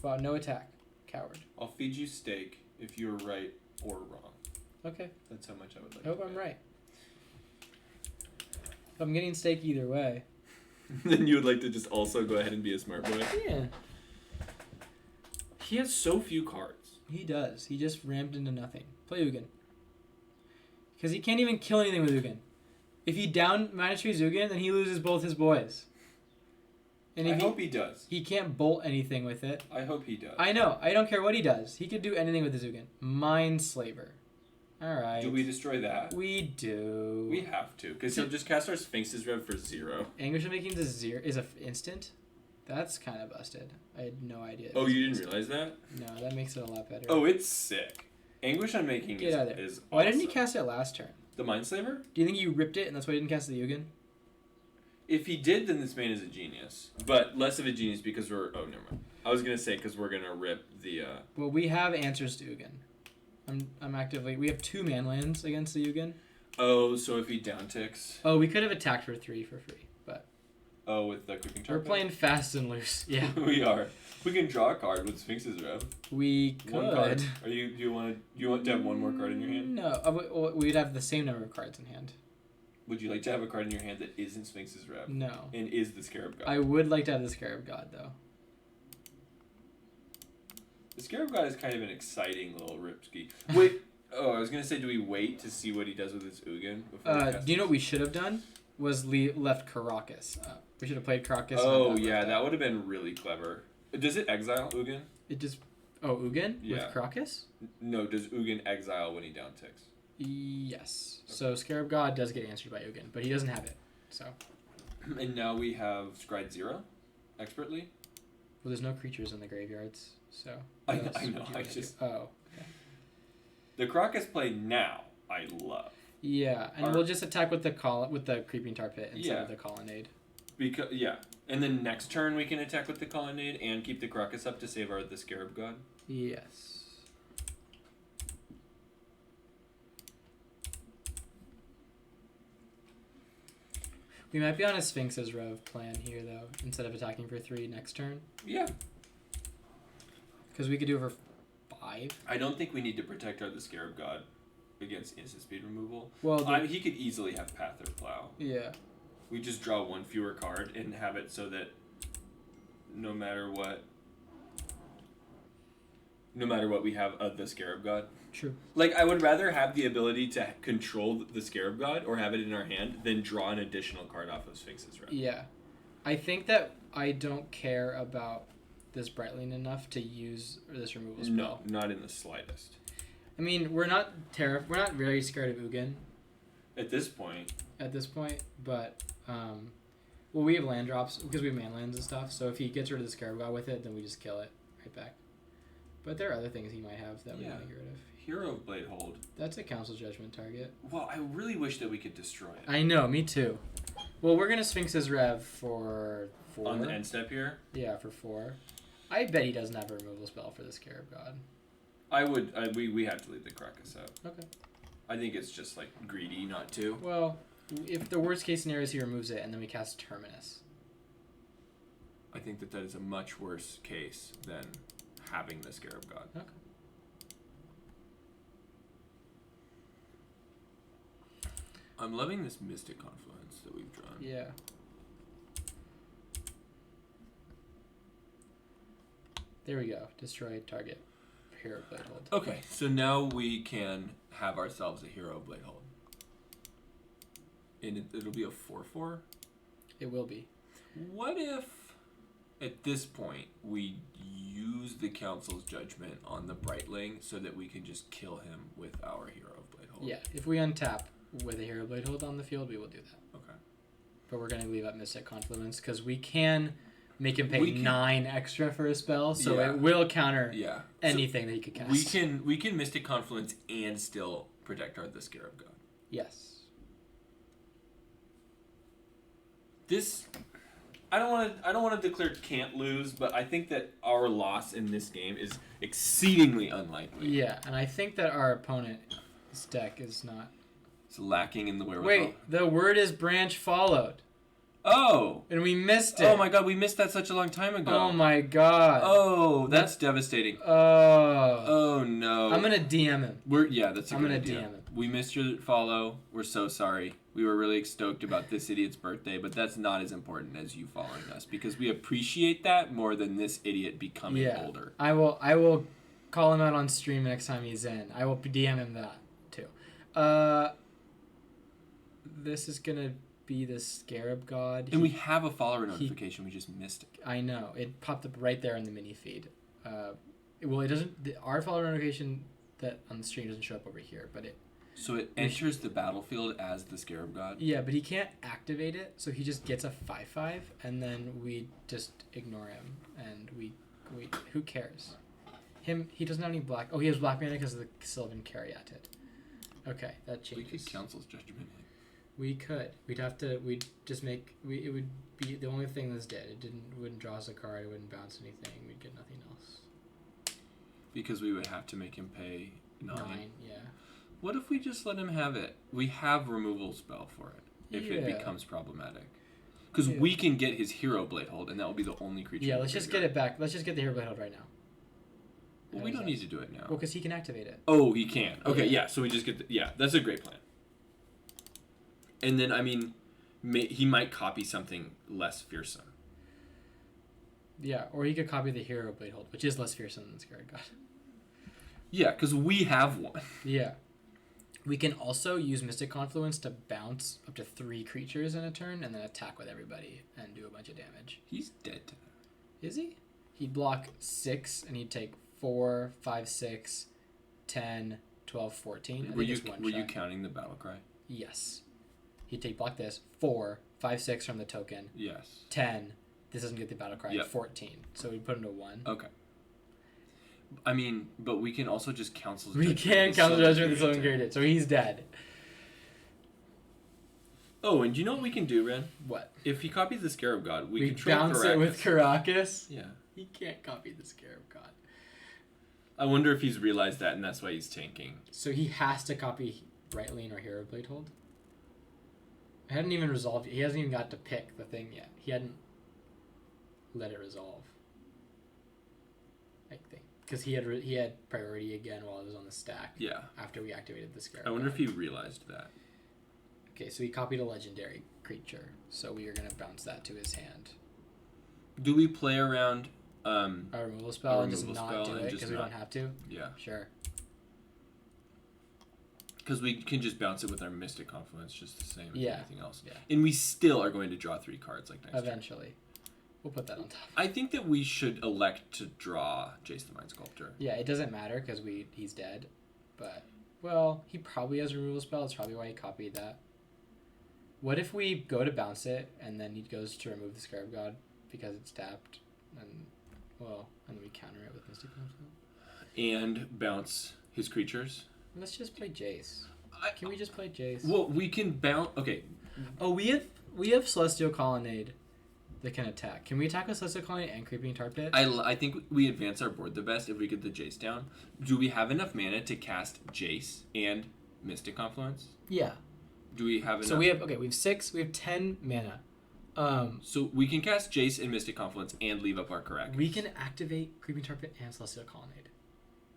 Wow, no attack. Coward. I'll feed you steak if you're right or wrong. Okay. That's how much I would like I hope to I'm bet. right. I'm getting steak either way. Then you would like to just also go ahead and be a smart boy? Yeah. He has so few cards. He does. He just ramped into nothing. Play Ugin. Because he can't even kill anything with Ugin. If he down -3 Ugin, then he loses both his boys. And if I hope he does. He can't bolt anything with it. I hope he does. I know. I don't care what he does. He could do anything with his Ugin. Mindslaver. Alright. Do we destroy that? We do. We have to, because he'll just cast our Sphinx's Rev for 0. Anguish of Making is a instant? That's kind of busted. I had no idea. Oh, you didn't realize that? No, that makes it a lot better. Oh, it's sick. Anguish Unmaking Get out of there. is awesome. Why didn't he cast it last turn? The Mindslaver? Do you think you ripped it and that's why he didn't cast the Ugin? If he did, then this man is a genius. But less of a genius because we're... Oh, never mind. I was going to say because we're going to rip the... Well, we have answers to Ugin. I'm actively... We have 2 manlands against the Ugin. Oh, so if he downticks... Oh, we could have attacked for 3 for free, but... Oh, with the Creeping We're Tarpon? playing fast and loose. Yeah. We are. We can draw a card with Sphinx's Rev. We could. One card. Do you want to have one more card in your hand? No. We'd have the same number of cards in hand. Would you like to have a card in your hand that isn't Sphinx's Rev? No. And is the Scarab God? I would like to have the Scarab God, though. The Scarab God is kind of an exciting little ripski. Wait. Oh, I was going to say, do we wait to see what he does with his Ugin? Do you know what we should have done? Was left Caracas. We should have played Caracas. Oh, yeah, that would have been really clever. Does it exile Ugin? It just... Oh, Ugin? Yeah. With Caracas? No, does Ugin exile when he downticks? Yes. Okay. So Scarab God does get answered by Ugin, but he doesn't have it. So. And now we have Scryed 0, expertly. Well, there's no creatures in the graveyards, so. I know. I just. Oh. Okay. The Caracas play now, I love. Yeah, and we'll just attack with the Creeping Tar Pit instead of the Colonnade. And then next turn we can attack with the Colonnade and keep the Caracas up to save the Scarab God. Yes. We might be on a Sphinx's Rev plan here, though, instead of attacking for 3 next turn. Yeah. Because we could do it for 5. I don't think we need to protect the Scarab God against instant speed removal. Well, he could easily have Path or Plow. Yeah. We just draw 1 fewer card and have it so that no matter what we have the Scarab God. True. Like, I would rather have the ability to control the Scarab God or have it in our hand than draw an additional card off of Sphinx's Rev. Yeah. I think that I don't care about this Brightling enough to use this removal spell. No, not in the slightest. I mean, we're not very scared of Ugin. At this point, But, well, we have land drops because we have manlands and stuff, so if he gets rid of the Scarab God with it, then we just kill it right back. But there are other things he might have that we want to get rid of. Hero of Blade Hold. That's a Council Judgment target. Well, I really wish that we could destroy it. I know, me too. Well, we're going to Sphinx's Rev for 4. On the end step here? Yeah, for 4. I bet he doesn't have a removal spell for the Scarab God. We have to leave the Caracas out. Okay. I think it's just, like, greedy not to. Well, if the worst case scenario is he removes it and then we cast Terminus. I think that is a much worse case than having the Scarab God. Okay. I'm loving this Mystic Confluence that we've drawn. Yeah. There we go. Destroy target. Hero Blade Hold. Okay, so now we can have ourselves a Hero Blade Hold. And it'll be a 4/4? It will be. What if, at this point, we use the Council's Judgment on the Brightling so that we can just kill him with our Hero of Blade Hold? Yeah, if we untap with a Hero Blade Hold on the field, we will do that. Okay. But we're going to leave up Mystic Confluence because we can make him pay 9 extra for a spell, so it will counter anything that he could cast. We can Mystic Confluence and still protect the Scarab God. Yes. This I don't want to declare can't lose, but I think that our loss in this game is exceedingly unlikely. Yeah, and I think that our opponent's deck is not. It's lacking in the wherewithal. Wait, the word is branch followed. Oh! And we missed it. Oh my god, we missed that such a long time ago. Oh my god. Oh, that's devastating. Oh. Oh no. I'm gonna DM him. That's a good idea. DM him. We missed your follow. We're so sorry. We were really stoked about this idiot's birthday, but that's not as important as you following us because we appreciate that more than this idiot becoming older. I will call him out on stream next time he's in. I will DM him that too. This is gonna be the Scarab God. And we have a follower notification. We just missed it. I know. It popped up right there in the mini feed. It doesn't. Our follower notification that on the stream doesn't show up over here, but it. So it enters the battlefield as the Scarab God? Yeah, but he can't activate it, so he just gets a 5/5, and then we just ignore him, and we who cares? He doesn't have any black. Oh, he has black mana because of the Sylvan Caryatid. Okay, that changes. We could Council's Judgment. We could. We'd have to. We'd just make. It would be the only thing that's dead. Wouldn't draw us a card. It wouldn't bounce anything. We'd get nothing else. Because we would have to make him pay 9. Yeah. What if we just let him have it? We have removal spell for it if it becomes problematic. Because we can get his Hero Blade Hold, and that will be the only creature. Yeah, let's just get it back. Let's just get the Hero Blade Hold right now. Well, we don't need to do it now. Well, because he can activate it. Oh, he can. Okay, yeah. So we just get that's a great plan. And then, I mean, he might copy something less fearsome. Yeah, or he could copy the Hero Blade Hold, which is less fearsome than Scarab God. Yeah, because we have one. Yeah. We can also use Mystic Confluence to bounce up to 3 creatures in a turn and then attack with everybody and do a bunch of damage. He's dead to that. Is he? He'd block 6 and he'd take 4, 5, 6, 10, 12, 14. Were you counting the battle cry? Yes. He'd take block this, 4, 5, 6 from the token. Yes. 10. This doesn't get the battle cry. Yep. 14. So we put him to 1. Okay. I mean, but we can also just cancel. We can cancel Judgment with the Sylvan Caryatid, so he's dead. Oh, and do you know what we can do, Ren? What? If he copies the Scarab God, we can bounce it with Caracas. Yeah. He can't copy the Scarab God. I wonder if he's realized that, and that's why he's tanking. So he has to copy Right Lane or Hero Blade Hold? I hadn't even resolved it. He hasn't even got to pick the thing yet. He hadn't let it resolve. I think. Because he had priority again while it was on the stack. Yeah. After we activated the Scarab. I wonder if he realized that. Okay, so he copied a legendary creature. So we are going to bounce that to his hand. Do we play around a removal spell and just not do it because we don't have to? Yeah. Sure. Because we can just bounce it with our Mystic Confluence just the same as anything else. Yeah. And we still are going to draw 3 cards like next Eventually. Turn. We'll put that on top. I think that we should elect to draw Jace the Mind Sculptor. Yeah, it doesn't matter because he's dead. But, well, he probably has a removal spell. That's probably why he copied that. What if we go to bounce it and then he goes to remove the Scarab God because it's tapped? And then we counter it with Mystic Confluence? And bounce his creatures? Let's just play Jace. Can we just play Jace? Well, we can bounce... Okay. Oh, we have Celestial Colonnade that can attack. Can we attack with Celestial Colonnade and Creeping Tar Pit? I think we advance our board the best if we get the Jace down. Do we have enough mana to cast Jace and Mystic Confluence? Yeah. Do we have enough? So we have 6. We have 10 mana. So we can cast Jace and Mystic Confluence and leave up our Caracas. We can activate Creeping Tar Pit and Celestial Colonnade.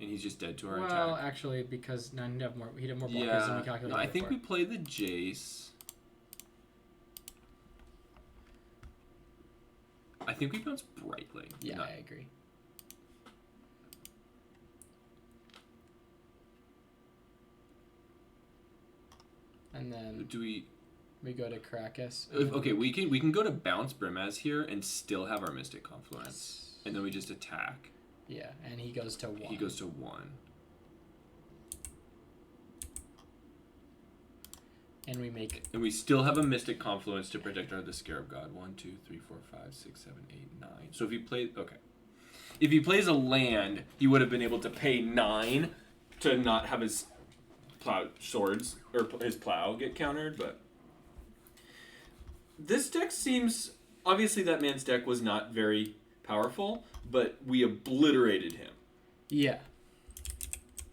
And he's just dead to our attack. Well, actually, because now he'd have more blockers than we calculated. No, I think we play the Jace. I think we bounce Brightly. Yeah, I agree. And then do we go to Caracas. Okay, we can go to bounce Brimaz here and still have our Mystic Confluence, and then we just attack. Yeah, and he goes to 1. He goes to 1. And we still have a Mystic Confluence to protect the Scarab God. 1, 2, 3, 4, 5, 6, 7, 8, 9. So if he plays a land, he would have been able to pay 9 to not have his swords or his plow get countered. But this deck seems Obviously, that man's deck was not very powerful, but we obliterated him. Yeah.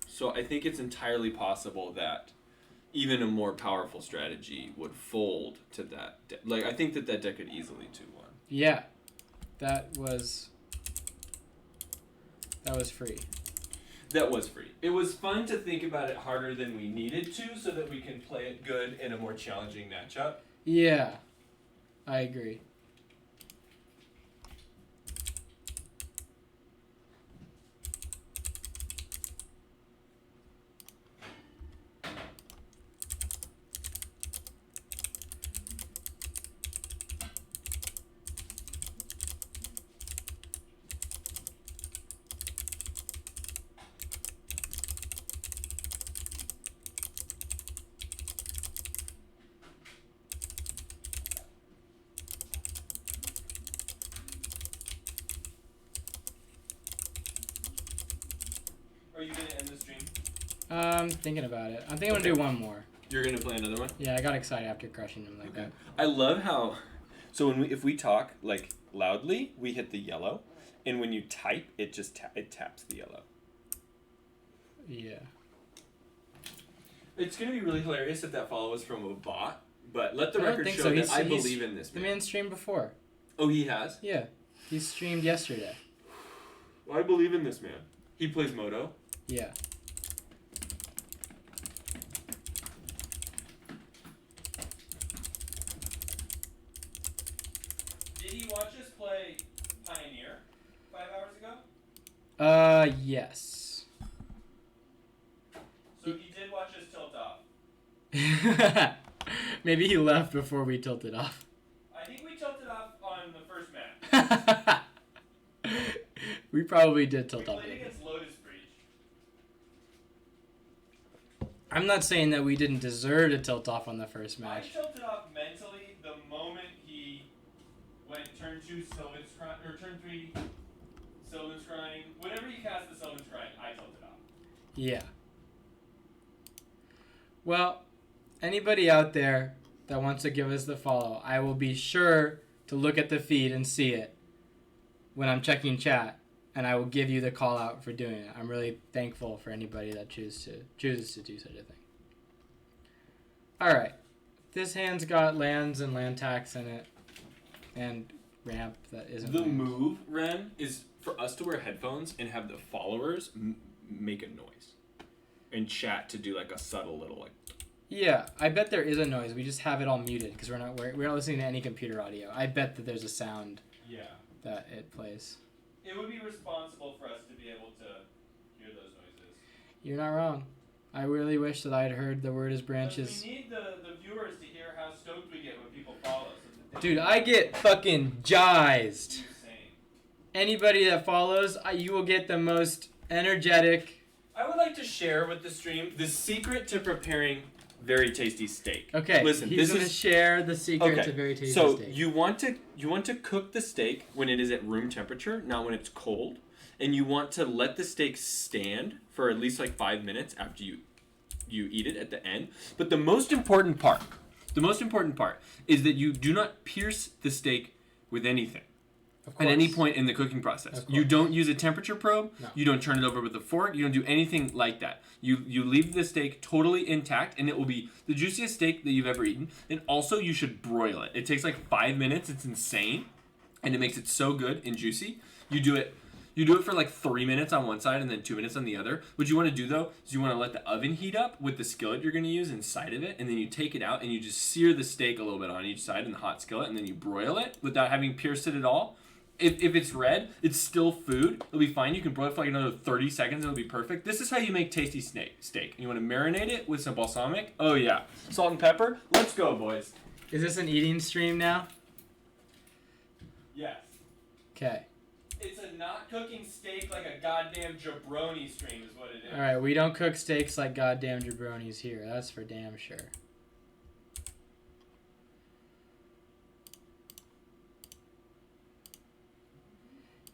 So I think it's entirely possible that even a more powerful strategy would fold to that deck. Like, I think that deck could easily 2-1. Yeah. That was free. That was free. It was fun to think about it harder than we needed to so that we can play it good in a more challenging matchup. Yeah. I agree. Are you going to end the stream? I'm thinking about it. I think I'm gonna do one more. You're going to play another one? Yeah, I got excited after crushing him like that. I love how... So if we talk, like, loudly, we hit the yellow. And when you type, it just it taps the yellow. Yeah. It's going to be really hilarious if that follow was from a bot. But let the I don't record think show so. that I believe in this The man. man streamed before. Oh, he has? Yeah. He streamed yesterday. I believe in this man. He plays Moto. Yeah. Did he watch us play Pioneer 5 hours ago? Yes. So he did watch us tilt off. Maybe he left before we tilted off. I think we tilted off on the first match. We probably did tilt We off. played against Lotus Breach. I'm not saying that we didn't deserve to tilt off on the first match. I tilted off mentally the moment he went turn 2 Sylvan Scrying, or turn 3 Sylvan Scrying. Whenever he cast the Sylvan Scrying, I tilted off. Yeah. Well, anybody out there that wants to give us the follow, I will be sure to look at the feed and see it when I'm checking chat, and I will give you the call out for doing it. I'm really thankful for anybody that chooses to do such a thing. All right, this hand's got lands and land tax in it, and ramp that isn't. The lands. move, Ren, is for us to wear headphones and have the followers make a noise. And chat to do like a subtle little like. Yeah, I bet there is a noise. We just have it all muted because we're not listening to any computer audio. I bet that there's a sound. Yeah. That it plays. It would be responsible for us to be able to hear those noises. You're not wrong. I really wish that I had heard the word is branches. We need the viewers to hear how stoked we get when people follow us. Dude, I get fucking jazzed. Insane. Anybody that follows, you will get the most energetic. I would like to share with the stream the secret to preparing very tasty steak. Okay, listen, he's gonna share the secret to very tasty steak. So you want to cook the steak when it is at room temperature, not when it's cold, and you want to let the steak stand for at least like 5 minutes after you eat it at the end. But the most important part is that you do not pierce the steak with anything. At any point in the cooking process. You don't use a temperature probe. No. You don't turn it over with a fork. You don't do anything like that. You leave the steak totally intact, and it will be the juiciest steak that you've ever eaten. And also, you should broil it. It takes like 5 minutes. It's insane, and it makes it so good and juicy. You do it for like 3 minutes on one side and then 2 minutes on the other. What you want to do, though, is you want to let the oven heat up with the skillet you're going to use inside of it, and then you take it out, and you just sear the steak a little bit on each side in the hot skillet, and then you broil it without having pierced it at all. If it's red, it's still food. It'll be fine. You can broil it for like another 30 seconds. It'll be perfect. This is how you make tasty steak. You want to marinate it with some balsamic. Oh, yeah. Salt and pepper. Let's go, boys. Is this an eating stream now? Yes. Okay. It's a not cooking steak like a goddamn jabroni stream is what it is. All right, we don't cook steaks like goddamn jabronis here. That's for damn sure.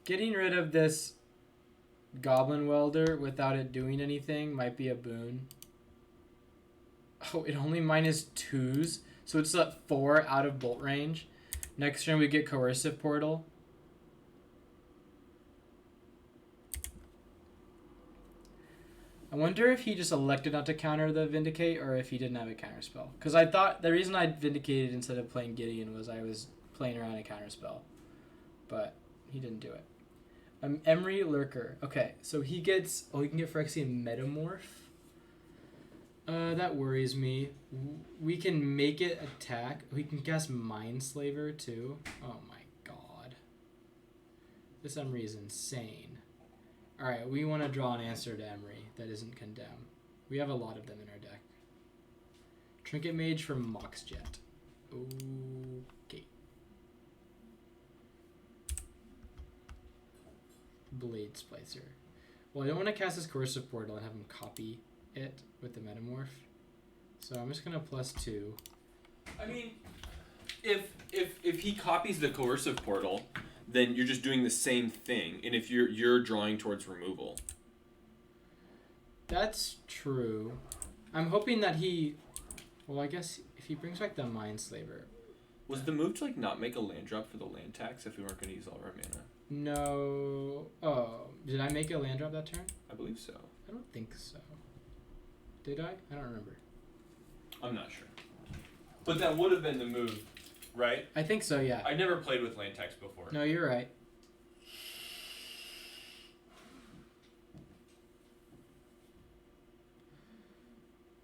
Getting rid of this goblin welder without it doing anything might be a boon. Oh, it only -2s, so it's at 4 out of bolt range. Next turn we get Coercive Portal. I wonder if he just elected not to counter the Vindicate or if he didn't have a counterspell. Because I thought the reason I Vindicated instead of playing Gideon was I was playing around a counterspell. But he didn't do it. Emery Lurker. Okay, so he gets... Oh, he can get Phyrexian Metamorph. That worries me. We can make it attack. We can cast Mindslaver too. Oh my god. This Emery is insane. Alright, we want to draw an answer to Emery that isn't Condemn. We have a lot of them in our deck. Trinket Mage from Moxjet. Okay. Blade Splicer. Well, I don't want to cast this Coercive Portal and have him copy it with the Metamorph. So I'm just going to +2. I mean, if he copies the Coercive Portal, then you're just doing the same thing. And if you're drawing towards removal. That's true. I'm hoping that he... Well, I guess if he brings back the Mindslaver... Was the move to like not make a land drop for the land tax if we weren't going to use all our mana? No. Oh, did I make a land drop that turn? I believe so. I don't think so. Did I? I don't remember. I'm not sure. But that would have been the move, right? I think so, yeah. I never played with land tax before. No, you're right.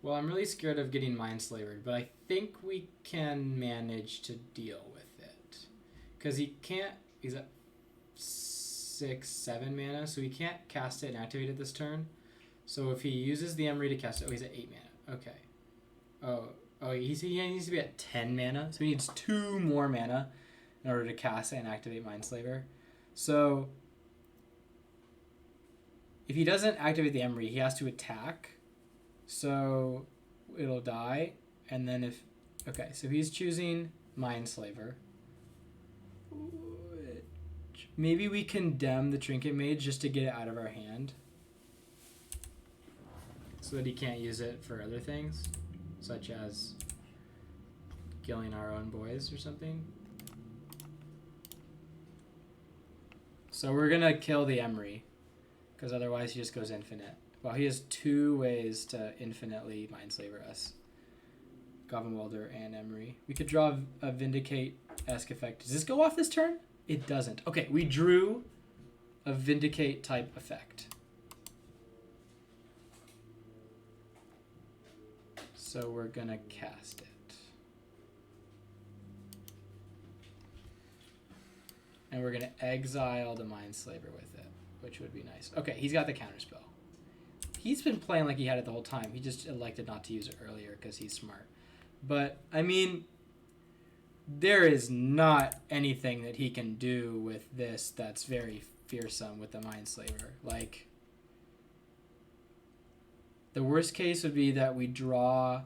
Well, I'm really scared of getting Mindslavered, but I think we can manage to deal with it. Because he can't... He's at 6, 7 mana, so he can't cast it and activate it this turn. So if he uses the Emery to cast it... Oh, he's at 8 mana. Okay. Oh, he needs to be at 10 mana, so he needs 2 more mana in order to cast it and activate Mindslaver. So if he doesn't activate the Emery, he has to attack. So it'll die, and then if... Okay, so he's choosing Mindslaver. Maybe we condemn the Trinket Mage just to get it out of our hand. So that he can't use it for other things. Such as killing our own boys or something. So we're going to kill the Emery. Because otherwise he just goes infinite. Well, he has 2 ways to infinitely Mindslaver us. Goblin Welder and Emery. We could draw a Vindicate-esque effect. Does this go off this turn? It doesn't. Okay, we drew a Vindicate type effect. So we're going to cast it. And we're going to exile the Mindslaver with it, which would be nice. Okay, he's got the counterspell. He's been playing like he had it the whole time. He just elected not to use it earlier because he's smart. But, I mean, there is not anything that he can do with this that's very fearsome with the Mindslaver. Like, the worst case would be that we draw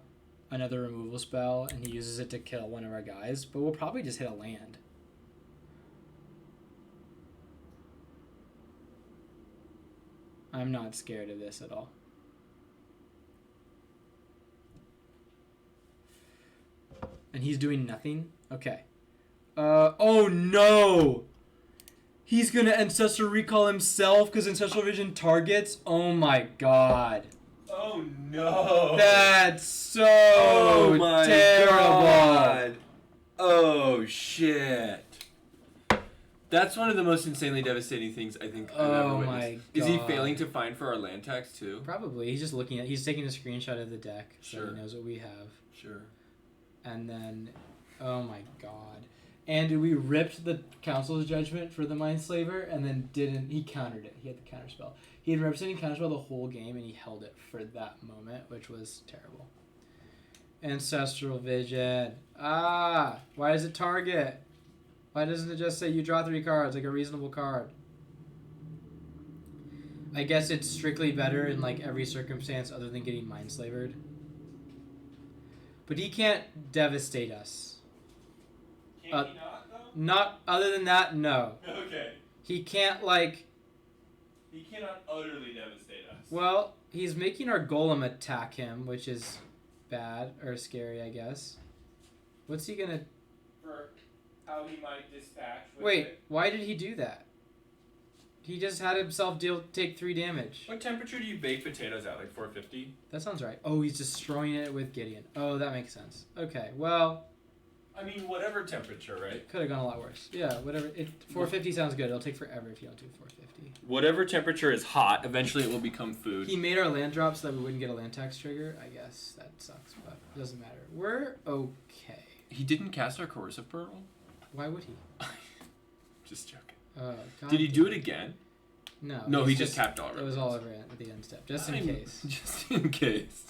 another removal spell and he uses it to kill one of our guys, but we'll probably just hit a land. I'm not scared of this at all. And he's doing nothing? Okay. Oh no! He's gonna Ancestral Recall himself because Ancestral Vision targets? Oh my god. Oh no! That's so terrible. God. Oh shit. That's one of the most insanely devastating things I think I've ever witnessed. My god. Is he failing to find for our land tax too? Probably. He's just looking at... He's taking a screenshot of the deck so Sure. he knows what we have. Sure. And then... Oh my god. And we ripped the Council's Judgment for the Mindslaver and then didn't... He countered it. He had the counterspell. He had representing counterspell the whole game and he held it for that moment, which was terrible. Ancestral Vision. Ah! Why does it target? Why doesn't it just say you draw 3 cards, like a reasonable card? I guess it's strictly better in like every circumstance other than getting Mindslavered. But he can't devastate us. Can he not, though? Not other than that, no. Okay. He can't like... He cannot utterly devastate us. Well, he's making our Golem attack him, which is bad, or scary, I guess. What's he gonna... how he might dispatch with Wait, it. why did he do that? He just had himself take 3 damage. What temperature do you bake potatoes at? Like 450? That sounds right. Oh, he's destroying it with Gideon. Oh, that makes sense. Okay, well... I mean, whatever temperature, right? Could have gone a lot worse. Yeah, whatever. 450 sounds good. It'll take forever if you don't do 450. Whatever temperature is hot, eventually it will become food. He made our land drop so that we wouldn't get a land tax trigger. I guess that sucks, but it doesn't matter. We're okay. He didn't cast our Corrosive Pearl? Why would he? Just joking. God Did he do it again? No. No, he just tapped all. It was all over at the end step, just in case. Just in case.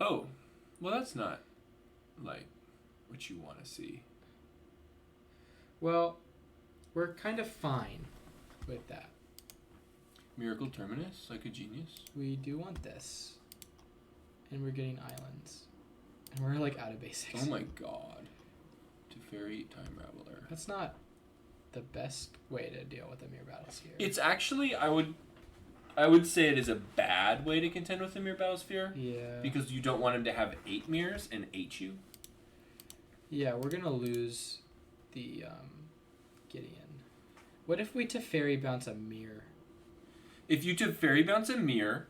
Oh, well, that's not like what you want to see. Well, we're kind of fine with that. Miracle Terminus, like a genius. We do want this. And we're getting islands. And we're like out of basics. Oh my god. Teferi Time Raveler. That's not the best way to deal with the Mirror Battlesphere. It's actually, I would say it is a bad way to contend with the Mirror Battlesphere. Yeah. Because you don't want him to have 8 mirrors and 8 you. Yeah, we're gonna lose the Gideon. What if we Teferi bounce a mirror? If you Teferi bounce a mirror,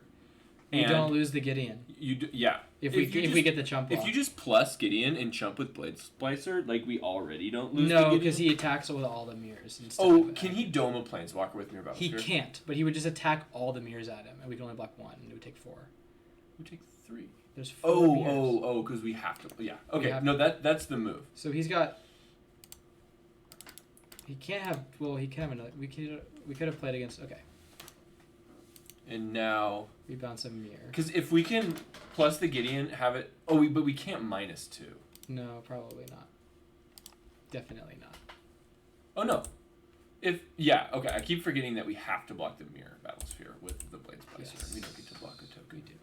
we don't lose the Gideon. You do, yeah. If we get the chump off. If you just plus Gideon and chump with Blade Splicer, like we already don't lose. No, because he attacks with all the mirrors. Can he dome a Planeswalker with Mirror Battlesphere? He can't, but he would just attack all the mirrors at him, and we can only block 1, and it would take 4. We take 3. There's 4 mirrors. Because we have to. Yeah. Okay. have No, that's the move. So he's got. He can't have. Well, he can have another. We could have played against. Okay. And now we bounce a mirror. Because if we can plus the Gideon, have it. Oh, but we can't -2. No, probably not. Definitely not. Oh no. Okay. I keep forgetting that we have to block the Mirror Battlesphere with the Blade Splicer. Yes. We don't get to block a token. We do.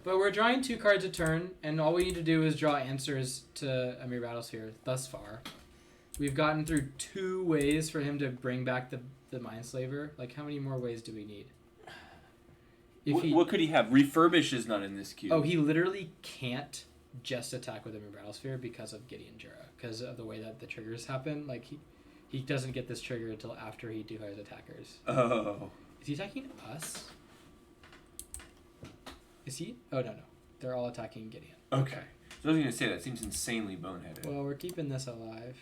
But we're drawing 2 cards a turn, and all we need to do is draw answers to a Mirror Battlesphere thus far. We've gotten through 2 ways for him to bring back the Mindslaver. Like, how many more ways do we need? What could he have? Refurbish is not in this queue. Oh, he literally can't just attack with a Mirror Battlesphere because of Gideon Jura. Because of the way that the triggers happen. Like, he doesn't get this trigger until after he declares attackers. Oh. Is he attacking us? Is he? Oh, no. They're all attacking Gideon. Okay. So I was going to say, that seems insanely boneheaded. Well, we're keeping this alive.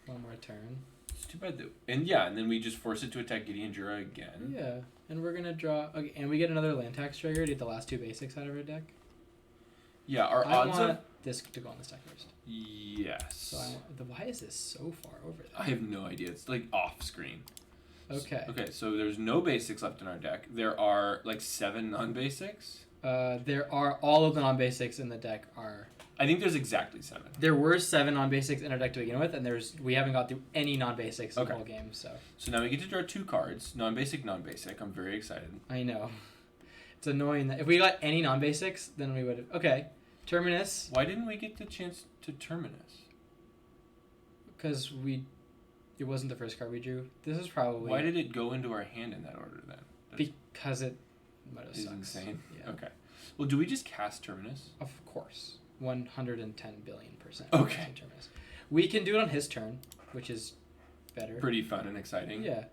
1 more turn. It's too bad that... And then we just force it to attack Gideon Jura again. Yeah. And we're going to draw... Okay, and we get another land tax trigger to get the last 2 basics out of our deck. Yeah, our I odds want of... this to go on this deck first. Yes. So why is this so far over there? I have no idea. It's like off screen. Okay. Okay, so there's no basics left in our deck. There are like 7 non-basics. There are all of the non-basics in the deck are... I think there's exactly 7. There were 7 non-basics in our deck to begin with, and we haven't got through any non-basics in the whole game, so... So now we get to draw 2 cards. Non-basic, non-basic. I'm very excited. I know. It's annoying that... If we got any non-basics, then we would have... Okay. Terminus. Why didn't we get the chance to Terminus? Because it wasn't the first card we drew. This is probably... Why did it go into our hand in that order, then? Because it... Moto is sucks. Insane? Yeah. Okay. Well, do we just cast Terminus? Of course. 110 billion%. Okay. Terminus. We can do it on his turn, which is better. Pretty fun and exciting. Yeah.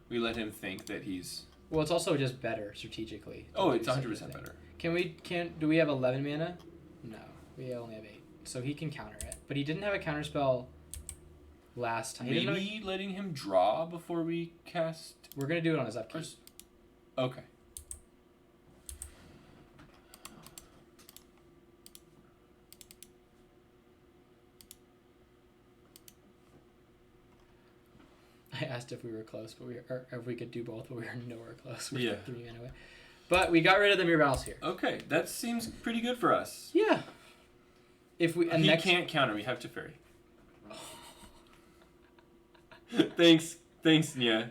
We let him think that he's... Well, it's also just better strategically. Oh, it's 100% better. Do we have 11 mana? No. We only have 8. So he can counter it. But he didn't have a counter spell last time. Maybe letting him draw before we cast... We're going to do it on his upkeep. Okay. I asked if we were close, or if we could do both, but we were nowhere close. Yeah. Anyway. But we got rid of the Mirror Battles here. Okay, that seems pretty good for us. Yeah. If we he can't counter. We have Teferi. Thanks, yeah.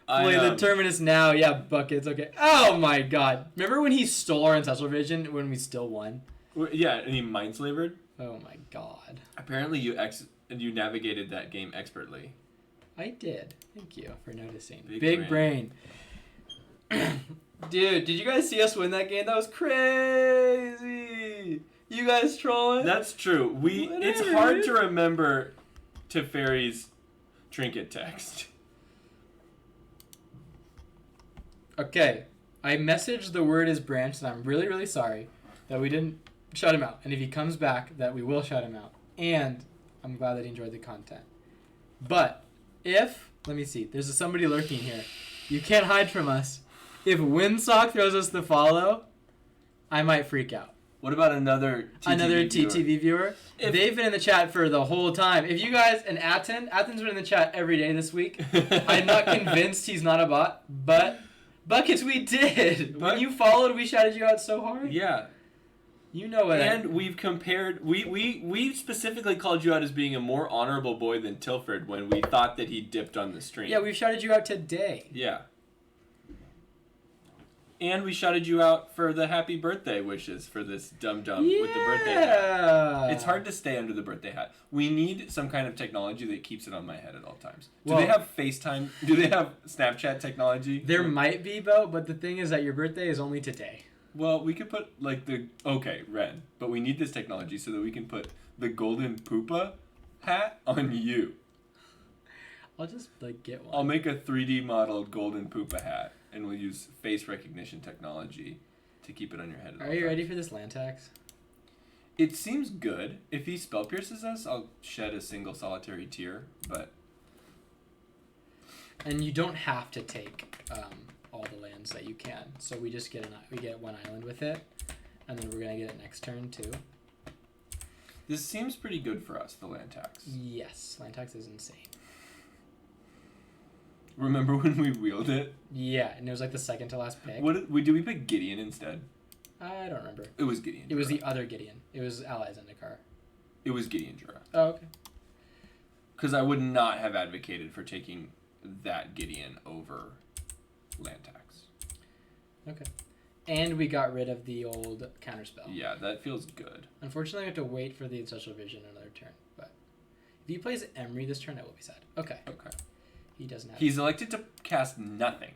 Play the Terminus now. Yeah, buckets. Okay. Oh my God! Remember when he stole our Ancestral Vision when we still won? Yeah, and he Mindslavered? Oh my God. Apparently you And you navigated that game expertly. I did. Thank you for noticing. Big brain. Dude, did you guys see us win that game? That was crazy. You guys trolling? That's true. It's hard to remember Teferi's trinket text. Okay. I messaged the word is branched, and I'm really, really sorry that we didn't shut him out. And if he comes back, that we will shut him out. And I'm glad that he enjoyed the content. But if, let me see, there's somebody lurking here. You can't hide from us. If Windsock throws us the follow, I might freak out. What about another TTV viewer? They've been in the chat for the whole time. If you guys, and Atten's been in the chat every day this week. I'm not convinced he's not a bot, but Buckets, we did. When you followed, we shouted you out so hard. Yeah. You know what? And we've compared. We specifically called you out as being a more honorable boy than Tilford when we thought that he dipped on the stream. Yeah, we've shouted you out today. Yeah. And we shouted you out for the happy birthday wishes for this dum-dum with the birthday hat. It's hard to stay under the birthday hat. We need some kind of technology that keeps it on my head at all times. Do they have FaceTime? Do they have Snapchat technology? There might be, Bo, but the thing is that your birthday is only today. Well, we could put, Ren, but we need this technology so that we can put the golden poopa hat on you. I'll just, get one. I'll make a 3D modeled golden poopa hat, and we'll use face recognition technology to keep it on your head. Are you ready for this land tax? It seems good. If he spell pierces us, I'll shed a single solitary tear, but... And you don't have to take all the lands that you can. So we just get one island with it, and then we're going to get it next turn, too. This seems pretty good for us, the land tax. Yes, land tax is insane. Remember when we wheeled it? Yeah, and it was the second to last pick. Did we pick Gideon instead? I don't remember. It was Gideon. It was the other Gideon. It was Allies Zendikar. It was Gideon Jura. Oh, okay. Because I would not have advocated for taking that Gideon over land tax. Okay. And we got rid of the old counterspell. Yeah, that feels good. Unfortunately, we have to wait for the Ancestral Vision another turn. But if he plays Emery this turn, I will be sad. Okay. He doesn't have. He's elected to cast nothing.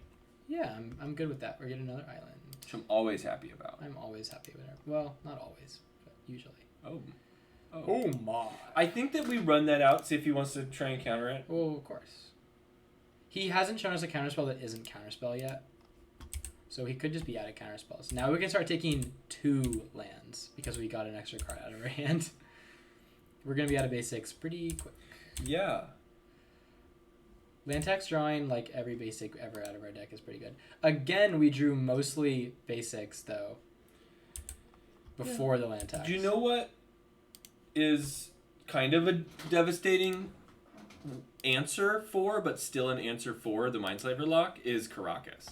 Yeah, I'm good with that. We're getting another island. Which I'm always happy about. I'm always happy with it. Well, not always, but usually. Oh my. I think that we run that out, see if he wants to try and counter it. Oh, of course. He hasn't shown us a counterspell that isn't counterspell yet. So he could just be out of counterspells. Now we can start taking 2 lands because we got an extra card out of our hand. We're going to be out of basics pretty quick. Yeah. Land tax drawing, every basic ever out of our deck, is pretty good. Again, we drew mostly basics, though, before the land tax. Do you know what is kind of a devastating answer for, but still an answer for, the Mindslaver lock is Caracas.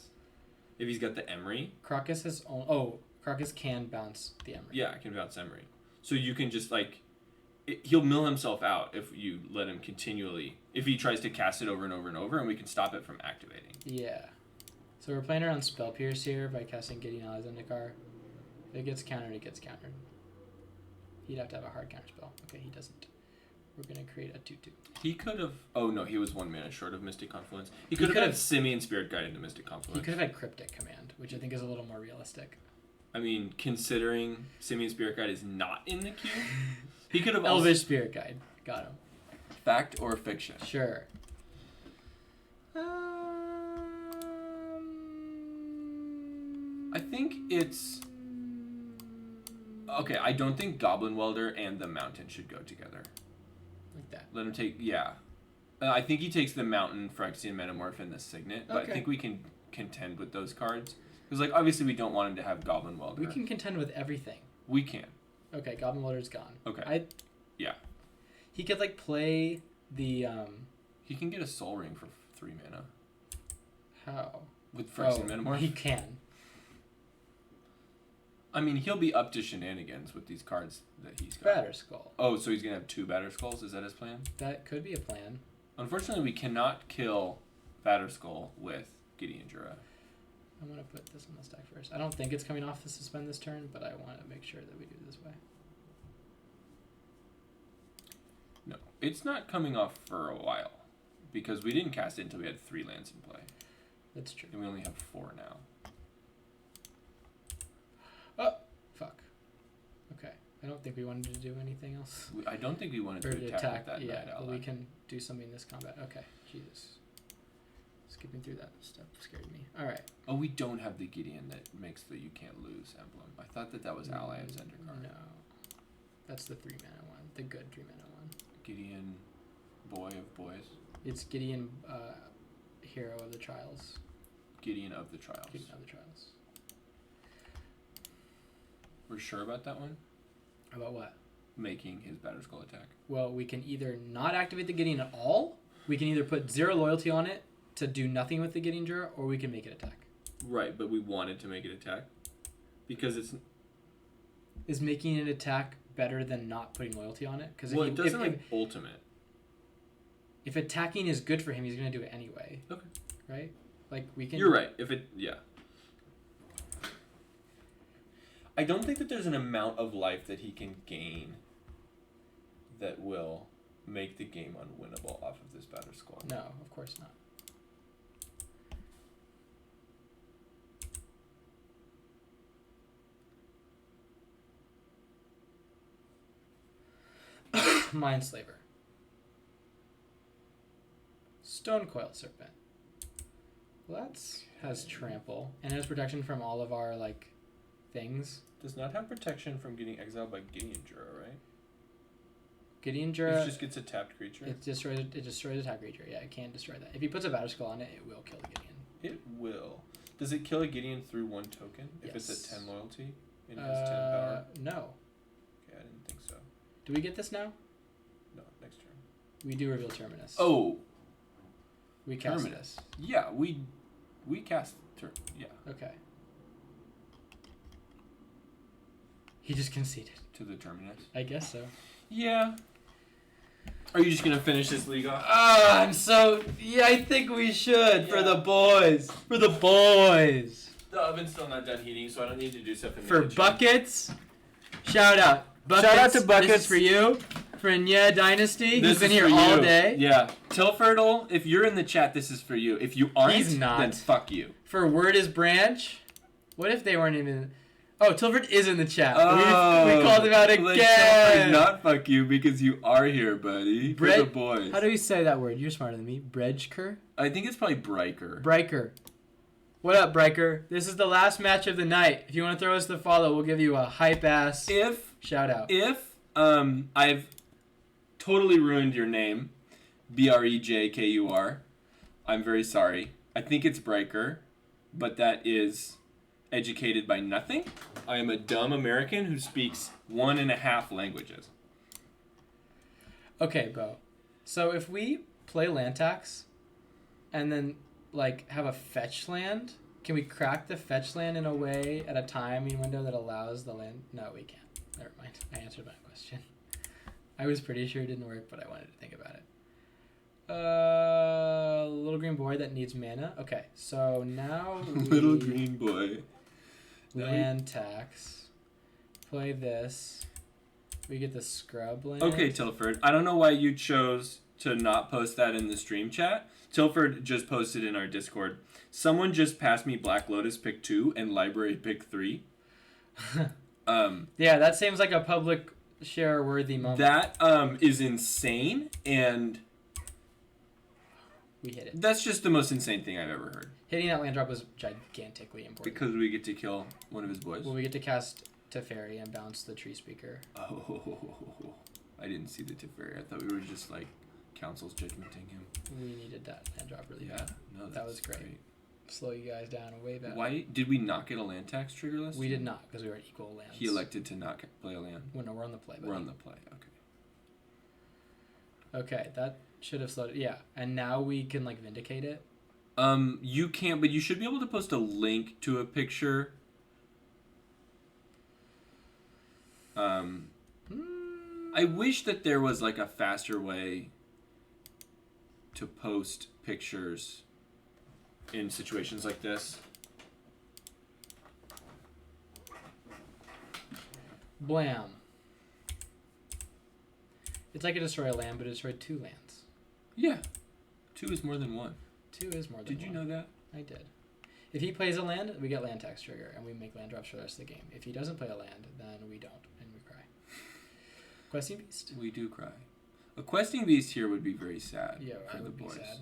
If he's got the Emery. Caracas can bounce the Emery. Yeah, it can bounce Emery. So you can just, he'll mill himself out if you let him continually, if he tries to cast it over and over and over, and we can stop it from activating. Yeah. So we're playing around Spell Pierce here by casting Gideon Allies Zendikar. If it gets countered, it gets countered. He'd have to have a hard counterspell. Okay, he doesn't. We're going to create a 2/2. He could have... Oh, no, he was 1 mana short of Mystic Confluence. He could have had Simian Spirit Guide into Mystic Confluence. He could have had Cryptic Command, which I think is a little more realistic. I mean, considering Simian Spirit Guide is not in the queue, he could have Elvish Spirit Guide. Got him. Fact or fiction? Sure. I think it's... Okay, I don't think Goblin Welder and the Mountain should go together. Like that. Let him take... Yeah. I think he takes the Mountain, Phyrexian Metamorph, and the Signet, but I think we can contend with those cards. Because, obviously we don't want him to have Goblin Welder. We can contend with everything. We can. Okay, Goblin Welder's gone. Okay. Yeah. He could, play the... He can get a Soul Ring for 3 mana. How? With Phyrexian Metamorph? He can. I mean, he'll be up to shenanigans with these cards that he's got. Batterskull. Oh, so he's going to have 2 Batterskulls? Is that his plan? That could be a plan. Unfortunately, we cannot kill Batterskull with Gideon Jura. I'm going to put this on the stack first. I don't think it's coming off the suspend this turn, but I want to make sure that we do it this way. No. It's not coming off for a while. Because we didn't cast it until we had 3 lands in play. That's true. And we only have 4 now. Oh, fuck. Okay. I don't think we wanted to do anything else. I don't think we wanted to attack with that Night Owl. But we can do something in this combat. Okay. Jesus. Skipping through that stuff scared me. Alright. Oh, we don't have the Gideon that makes the you can't lose emblem. I thought that was Ally of Zendikar. No. That's the 3-mana one. The good 3-mana one. Gideon, Boy of Boys. It's Gideon, Hero of the Trials. Gideon of the Trials. Gideon of the Trials. We're sure about that one? About what? Making his Batterskull attack. Well, we can either not activate the Gideon at all, we can either put 0 loyalty on it to do nothing with the Gideon Jura, or we can make it attack. Right, but we wanted to make it attack. Because it's... Is making it attack better than not putting loyalty on it? Well, it doesn't ultimate. If attacking is good for him, he's going to do it anyway. Okay. Right? Like, we can... You're right. Yeah. I don't think that there's an amount of life that he can gain that will make the game unwinnable off of this Batterskull. No, of course not. Mindslaver. Stonecoil Serpent. Well, has trample and has protection from all of our things. Does not have protection from getting exiled by Gideon Jura, right? Gideon Jura. It just gets a tapped creature. It destroys a tapped creature. Yeah, it can't destroy that. If he puts a Batterskull on it, it will kill the Gideon. It will. Does it kill a Gideon through 1 token if Yes. it's at 10 loyalty and has 10 power? No. Okay, I didn't think so. Do we get this now? No, next turn. We do reveal Terminus. Oh. We cast Terminus. this. Yeah, we cast yeah. Okay. He just conceded. To the Terminus. I guess so. Yeah. Are you just gonna finish this league off? Yeah, I think we should for the boys. For the boys. The oven's still not done heating, so I don't need to do stuff in the For kitchen. Buckets. Shout out. Buckets. Shout out to Buckets. This is for you. For Nya Dynasty. This Who's been is here for all you. day. Yeah. Tilferdle, if you're in the chat, this is for you. If you aren't, He's not. then fuck you. For Word is Branch. What if they weren't even... Oh, Tilford is in the chat. Oh, we called him out Tilford, again. not fuck you because you are here, buddy. For the boys. How do we say that word? You're smarter than me. Bredger? I think it's probably Bryker. Bryker. What up, Bryker? This is the last match of the night. If you want to throw us the follow, we'll give you a hype-ass shout out. If I've totally ruined your name, Brejkur, I'm very sorry. I think it's Bryker, but that is educated by nothing. I am a dumb American who speaks 1.5 languages. Okay, Bo. So if we play land tax and then have a fetch land, can we crack the fetch land in a way at a timing window that allows the land? No, we can't. Never mind. I answered my question. I was pretty sure it didn't work, but I wanted to think about it. Little green boy that needs mana. Okay, so now Little green boy. Land tax. Play this. We get the scrub land. Okay, Tilford. I don't know why you chose to not post that in the stream chat. Tilford just posted in our Discord. Someone just passed me Black Lotus pick 2 and Library pick 3. Yeah, that seems like a public share worthy moment. That is insane, and we hit it. That's just the most insane thing I've ever heard. Hitting that land drop was gigantically important. Because we get to kill one of his boys. Well, we get to cast Teferi and bounce the Tree Speaker. Oh, I didn't see the Teferi. I thought we were just council's judgmenting him. We needed that land drop really bad. No, that was great. Slow you guys down way better. Why did we not get a land tax trigger list? We did not, because we were at equal lands. He elected to not play a land. Well, no, we're on the play. We're on the play. Okay, that should have slowed it. Yeah, and now we can vindicate it. You can't, but you should be able to post a link to a picture. I wish that there was a faster way to post pictures in situations like this. Blam. It's like a destroy a land, but it destroyed 2 lands. Yeah. 2 is more than 1. 2 is more than 1. Did you know that? I did. If he plays a land, we get land tax trigger, and we make land drops for the rest of the game. If he doesn't play a land, then we don't, and we cry. Questing Beast. We do cry. A Questing Beast here would be very sad for I the would boys. be sad.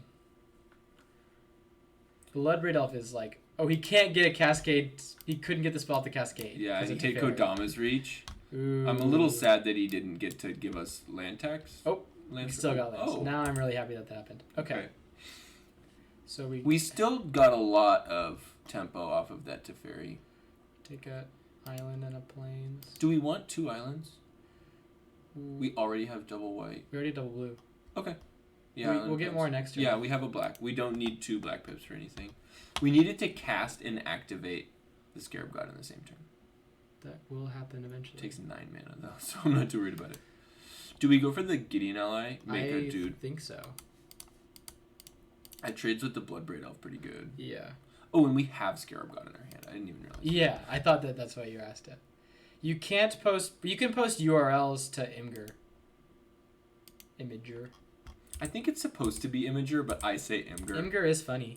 Bloodbraid Elf is like, oh, he can't get a Cascade. He couldn't get the spell off the Cascade. Yeah, and he take Kodama's Reach. Ooh. I'm a little sad that he didn't get to give us land tax. Oh, we still got lands. Now I'm really happy that happened. Okay. So we still got a lot of tempo off of that Teferi. Take a island and a plains. Do we want 2 islands? We already have double white. We already double blue. Okay. Yeah, we'll get more next turn. Yeah, we have a black. We don't need 2 black pips for anything. We needed to cast and activate the Scarab God in the same turn. That will happen eventually. It takes 9 mana though, so I'm not too worried about it. Do we go for the Gideon ally? I think so. I trades with the Bloodbraid Elf pretty good. Yeah. Oh, and we have Scarab God in our hand. I didn't even realize. Yeah, I thought that's why you asked it. You can't post. You can post URLs to Imager. I think it's supposed to be Imager, but I say Imgur. Imgur is funny.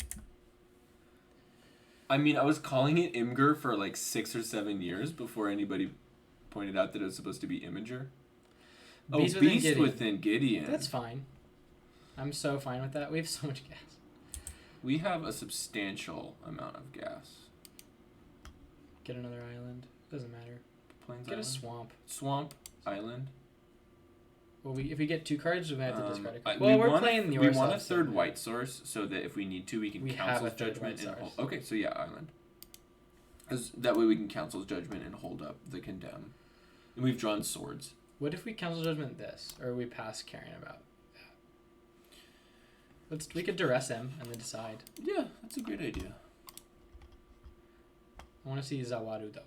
I mean, I was calling it Imgur for like 6 or 7 years before anybody pointed out that it was supposed to be Imager. Beast within Gideon. That's fine. I'm so fine with that. We have so much gas. We have a substantial amount of gas. Get another island. Doesn't matter. Plains Get Island? a swamp. Swamp Island. Well, if we get 2 cards, we might have to discard a card. We're playing your We want a stuff, third so white source so that if we need to, we can cancel Judgment and hold. Okay, so yeah, Island. That way we can cancel Judgment and hold up the Condemn. And we've drawn swords. What if we cancel Judgment this, or we pass caring about that? We could duress him and then decide. Yeah, that's a great idea. I want to see Zawadu though.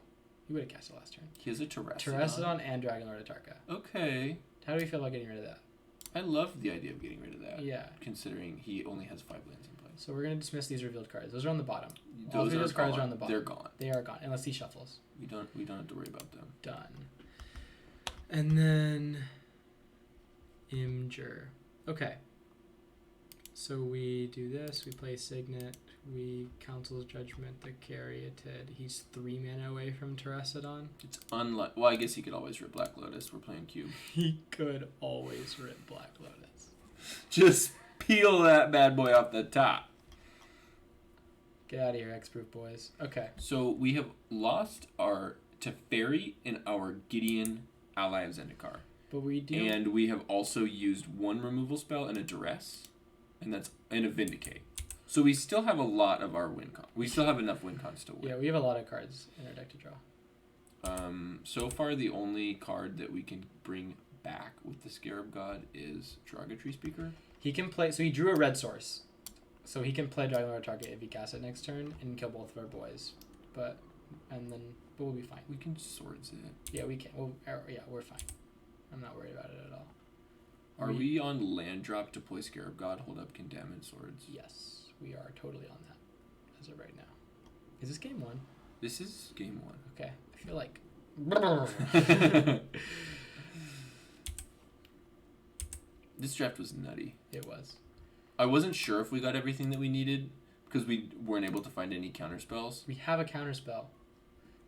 He would have cast it last turn. He has a Terrassadon. Terrassadon and Dragonlord Atarka. Okay. How do we feel about getting rid of that? I love the idea of getting rid of that. Yeah. Considering he only has 5 lands in play. So we're going to dismiss these revealed cards. Those are on the bottom. Those cards are on the bottom. They're gone. They are gone, unless he shuffles. We don't have to worry about them. Done. And then Imgur. Okay. So we do this, we play Signet, we Council's Judgment, the Caryatid. He's 3 mana away from Terrassadon. It's unlike. Well, I guess he could always rip Black Lotus. We're playing Cube. He could always rip Black Lotus. Just peel that bad boy off the top. Get out of here, X-Proof boys. Okay. So we have lost our Teferi and our Gideon ally of Zendikar. But we do. And we have also used 1 removal spell and a Duress. And that's in a Vindicate. So we still have a lot of our win con. We still have enough win cons to win. Yeah, we have a lot of cards in our deck to draw. So far the only card that we can bring back with the Scarab God is Derogatory Speaker. He can play. So he drew a red source. So he can play Dragonlord Target if he casts it next turn and kill both of our boys. But we'll be fine. We can swords it. Yeah, we can. We're fine. I'm not worried about it at all. Are we on land drop, deploy Scarab God, hold up, condemn, and swords? Yes, we are totally on that as of right now. Is this game 1? This is game 1. Okay, I feel like. This draft was nutty. It was. I wasn't sure if we got everything that we needed because we weren't able to find any counter spells. We have a counter spell.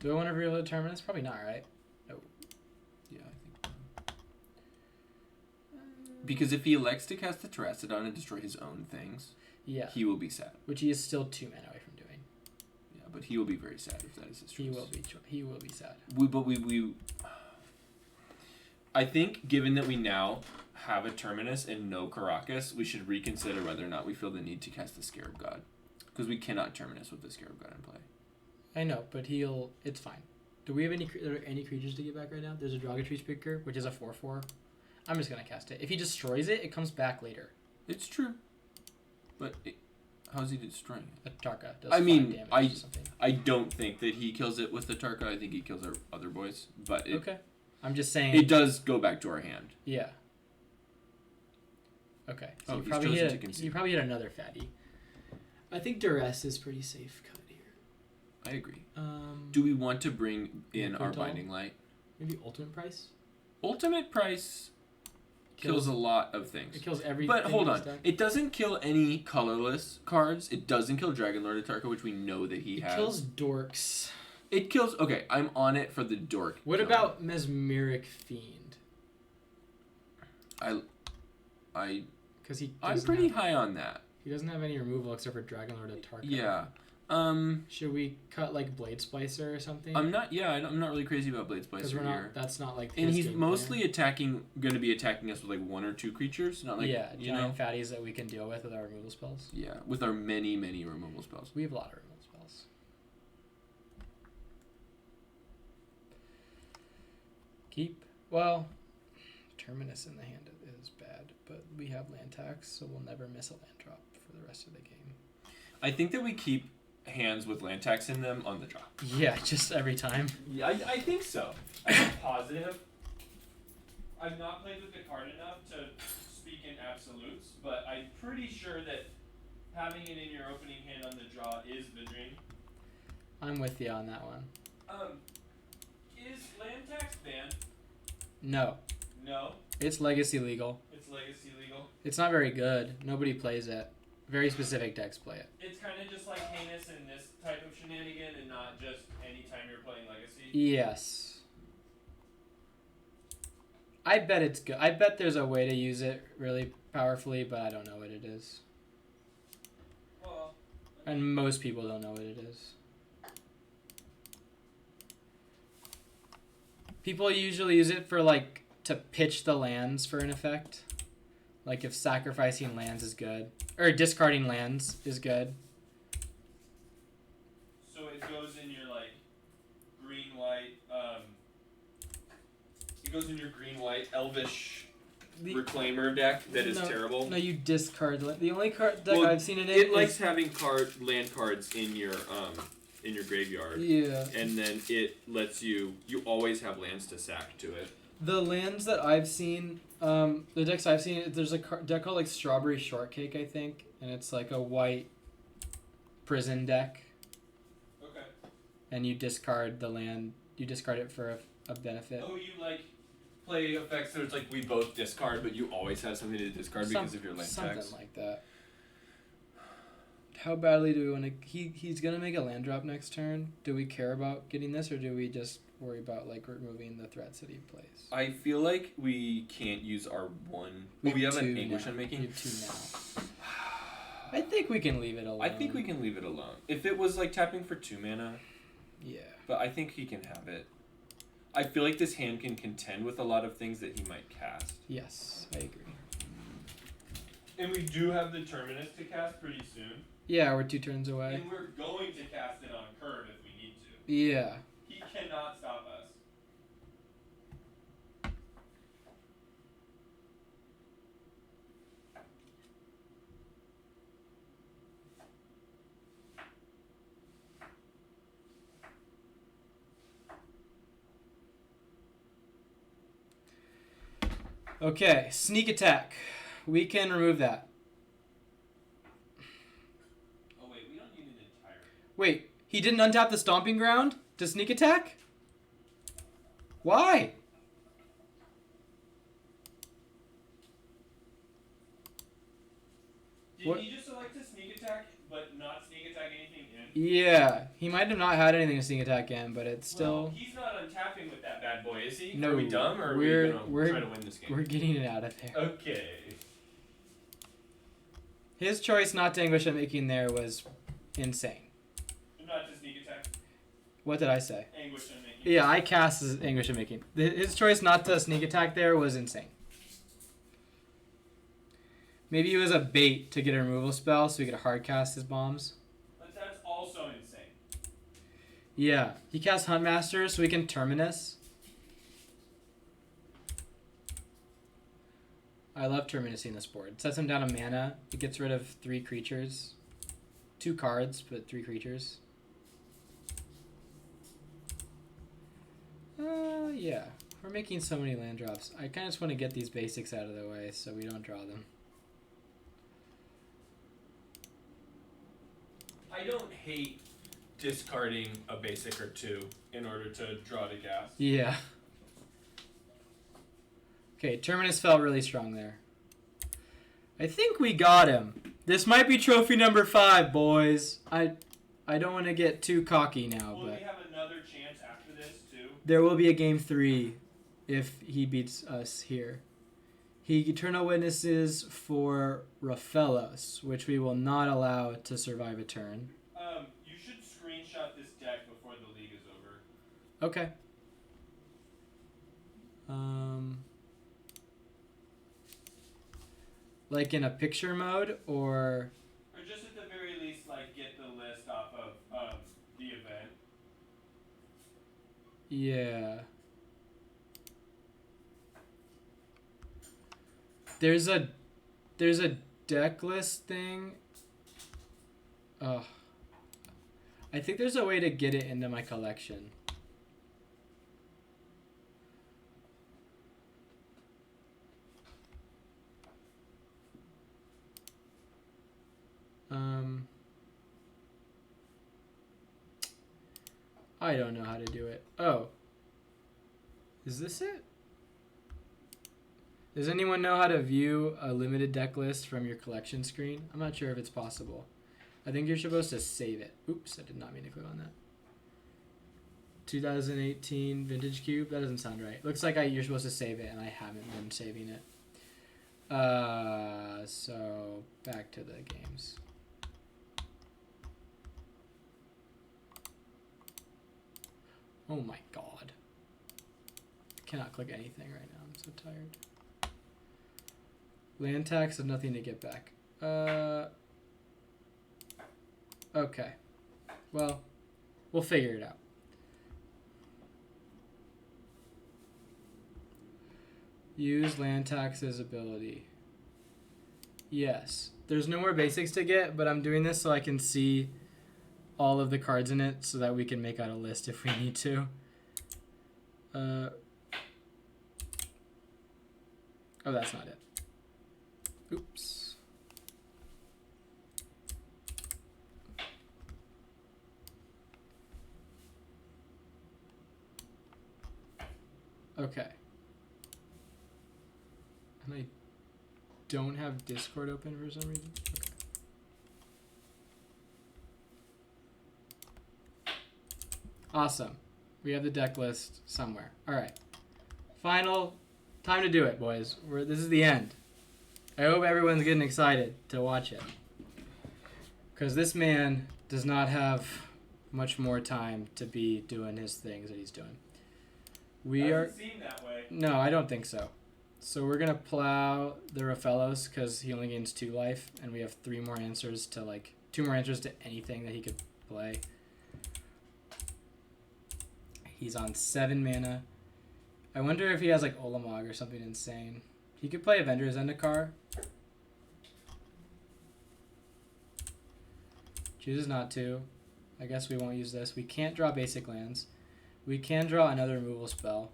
Do I want to reveal the Terminus? Probably not, right? No. Yeah, I think so. Because if he elects to cast the Terrassadon and destroy his own things, he will be sad. Which he is still 2 mana away from doing. Yeah, but he will be very sad if that is his choice. He will be sad. I think, given that we now have a Terminus and no Caracas, we should reconsider whether or not we feel the need to cast the Scarab God. Because we cannot Terminus with the Scarab God in play. I know, but it's fine. Do we have any creatures to get back right now? There's a Derogatory Speaker, which is a 4/4. I'm just going to cast it. If he destroys it, it comes back later. It's true. But how's he destroying it? Atarka does damage or something. I don't think that he kills it with the Atarka. I think he kills our other boys. But okay. I'm just saying. It does go back to our hand. Yeah. Okay. So you probably hit another fatty. I think Duress is pretty safe cut here. I agree. Do we want to bring in our Binding Light? Maybe Ultimate Price? Ultimate Price kills a lot of things. It kills everything. But hold on, it doesn't kill any colorless cards. It doesn't kill Dragon Lord Atarka, which we know that he has. It kills dorks. It kills. Okay, I'm on it for the dork. What killing. about Mesmeric Fiend? Because I'm pretty high on that. He doesn't have any removal except for Dragon Lord Atarka. Yeah. Should we cut like Blade Splicer or something? I'm not really crazy about Blade Splicer here. That's not like. And he's mostly going to be attacking us with like 1 or 2 creatures, not like giant fatties that we can deal with our removal spells. Yeah, with our many removal spells. We have a lot of removal spells. Terminus in the hand is bad, but we have land tax, so we'll never miss a land drop for the rest of the game. I think that we keep hands with land tax in them on the draw. Yeah, just every time. Yeah, I think so. I'm positive. I've not played with the card enough to speak in absolutes, but I'm pretty sure that having it in your opening hand on the draw is the dream. I'm with you on that one. Is land tax banned? No. No? It's legacy legal. It's legacy legal? It's not very good. Nobody plays it. Very specific decks play it. It's kind of just like heinous in this type of shenanigan and not just anytime you're playing legacy? Yes. I bet it's good. I bet there's a way to use it really powerfully, but I don't know what it is. Well, and most people don't know what it is. People usually use it for like to pitch the lands for an effect. Like if sacrificing lands is good. Or discarding lands is good. So it goes in your like green-white, it goes in your green-white elvish reclaimer deck that is terrible. No, you discard the only card deck I've seen it likes having land cards in your graveyard. Yeah. And then it lets you always have lands to sack to it. The lands that I've seen, the decks I've seen, there's a deck called like Strawberry Shortcake, I think, and it's like a white prison deck. Okay. And you discard the land, you discard it for a benefit. Oh, you like play effects that it's like we both discard, but you always have something to discard because of your land something tax. Something like that. How badly do we want to... He's going to make a land drop next turn. Do we care about getting this, or do we just worry about like removing the threats that he plays? I feel like we can't use our one... We have an Anguish Unmaking? We have 2 now. I think we can leave it alone. I think we can leave it alone. If it was like tapping for 2 mana... Yeah. But I think he can have it. I feel like this hand can contend with a lot of things that he might cast. Yes, I agree. And we do have the Terminus to cast pretty soon. Yeah, we're 2 turns away. And we're going to cast it on curve if we need to. Yeah. He cannot stop us. Okay, sneak attack. We can remove that. Oh wait, we don't need an entire... Wait, he didn't untap the Stomping Ground to sneak attack? Why? Did he just select to sneak attack, but not sneak attack anything in? Yeah, he might have not had anything to sneak attack in, but it's still... Well, he's not untapping with that bad boy, is he? No. Are we dumb, or are we going to try to win this game? We're getting it out of there. Okay. His choice not to Anguish Unmaking there was insane. Not to sneak attack. What did I say? Anguish Unmaking. Yeah, I cast as Anguish Unmaking. His choice not to sneak attack there was insane. Maybe it was a bait to get a removal spell so he could hard cast his bombs. But that's also insane. Yeah, he casts Huntmaster so he can Terminus. I love Terminusing this board. It sets him down a mana. It gets rid of 3 creatures. 2 cards, but 3 creatures. Yeah. We're making so many land drops. I kind of just want to get these basics out of the way so we don't draw them. I don't hate discarding a basic or 2 in order to draw to gas. Yeah. Okay, Terminus felt really strong there. I think we got him. This might be trophy number 5, boys. I don't want to get too cocky now, Will but we have another chance after this too? there will be a game 3 if he beats us here. He Eternal Witnesses for Raphaelos, which we will not allow to survive a turn. You should screenshot this deck before the league is over. Okay. Like in a picture mode, or just at the very least, like, get the list off of the event. yeah. There's a deck list thing. Oh. I think there's a way to get it into my collection. I don't know how to do it. Oh. Is this it? Does anyone know how to view a limited deck list from your collection screen? I'm not sure if it's possible. I think you're supposed to save it. Oops, I did not mean to click on that. 2018 Vintage Cube? That doesn't sound right. Looks like you're supposed to save it, and I haven't been saving it. So back to the games. Oh my god. I cannot click anything right now. I'm so tired. Land tax and nothing to get back. Okay. Well, we'll figure it out. Use land tax's ability. Yes. There's no more basics to get, but I'm doing this so I can see all of the cards in it so that we can make out a list if we need to. Oh, that's not it. Oops. Okay. And I don't have Discord open for some reason. Okay. Awesome. We have the deck list somewhere. All right. Final time to do it, boys. This is the end. I hope everyone's getting excited to watch it. Because this man does not have much more time to be doing his things that he's doing. Doesn't seem that way. No, I don't think so. So we're going to plow the Raphaelos because he only gains 2 life. And we have 3 more answers to, like, 2 more answers to anything that he could play. He's on 7 mana. I wonder if he has, like, Olamog or something insane. He could play Avengers Zendikar. Chooses not to. I guess we won't use this. We can't draw basic lands. We can draw another removal spell,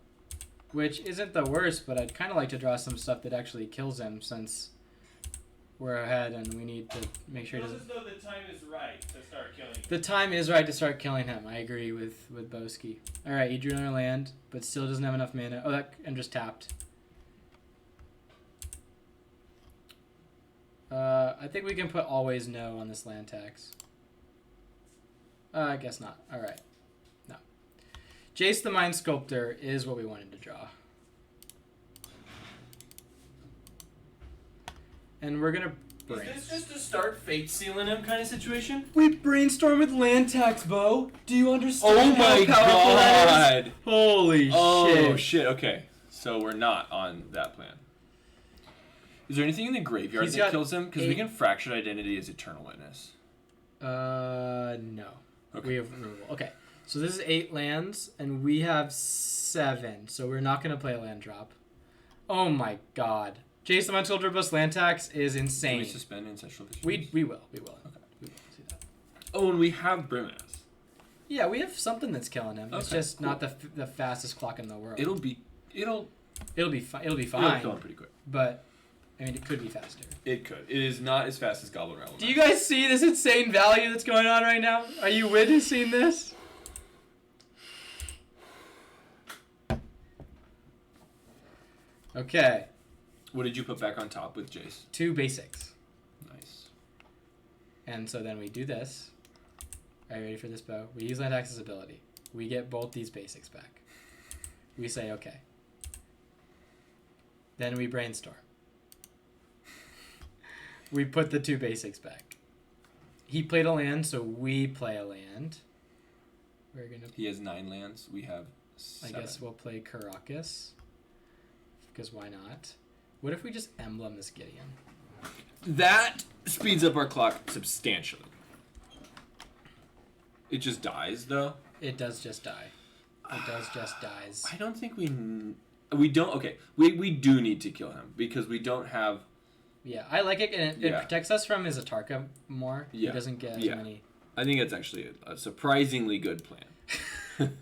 which isn't the worst, but I'd kind of like to draw some stuff that actually kills him since we're ahead and we need to make sure he doesn't... It feels as though the time is right to start killing him. The time is right to start killing him. I agree with Boski. Alright, he drew another land, but still doesn't have enough mana. Oh, and just tapped. I think we can put always no on this land tax. I guess not. Alright. No. Jace the Mind Sculptor is what we wanted to draw. And we're gonna brain. Is this just to start fate sealing him kind of situation? We brainstorm with land tax, Bo. Do you understand? Oh my how that is? god! Holy shit! Oh shit! Okay, so we're not on that plan. Is there anything in the graveyard that kills him? Because we can Fractured Identity as Eternal Witness. No. Okay. We have removal. Okay, so this is 8 lands, and we have 7, so we're not gonna play a land drop. Oh my god. Jace the Mind Sculptor plus land tax is insane. Can we suspend Ancestral Visions? We will. Okay. We will see that. Oh, and we have Brimaz. Yeah, we have something that's killing him. It's just not the fastest clock in the world. It'll be fine. It'll be fine. It'll kill him pretty quick. But I mean, it could be faster. It could. It is not as fast as Goblin Realm. Do you guys see this insane value that's going on right now? Are you witnessing this? Okay. What did you put back on top with Jace? 2 basics. Nice. And so then we do this. Are you ready for this, Bo? We use Lantax's ability. We get both these basics back. We say, okay. Then we brainstorm. We put the 2 basics back. He played a land, so we play a land. We're gonna. He has 9 lands. We have 7. I guess we'll play Karakas. Because why not? What if we just emblem this Gideon? That speeds up our clock substantially. It just dies, though. It does just die. It does just dies. I don't think we don't. Okay, we do need to kill him because we don't have. Yeah, I like it, and it protects us from his Atarka more. Yeah. He doesn't get as many. I think it's actually a surprisingly good plan.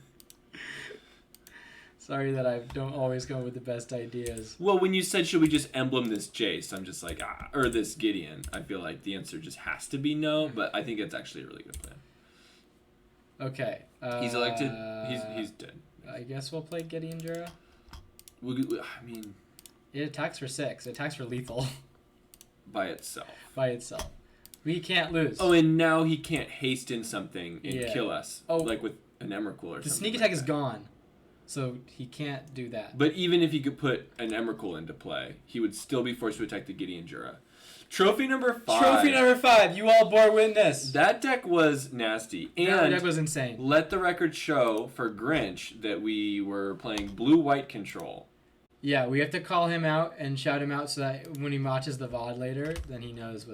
Sorry that I don't always go with the best ideas. Well, when you said should we just emblem this Jace, I'm just like or this Gideon. I feel like the answer just has to be no, but I think it's actually a really good plan. Okay. He's elected. He's dead. I guess we'll play Gideon Jura. I mean, it attacks for 6. It attacks for lethal. By itself. By itself. We can't lose. Oh, and now he can't haste in something and kill us. Oh, like with an Emrakul or something. The sneak attack is gone. So he can't do that. But even if he could put an Emrakul into play, he would still be forced to attack the Gideon Jura. Trophy number 5. Trophy number 5. You all bore witness. That deck was nasty. And that deck was insane. Let the record show for Grinch that we were playing blue-white control. Yeah, we have to call him out and shout him out so that when he watches the VOD later, then he knows what's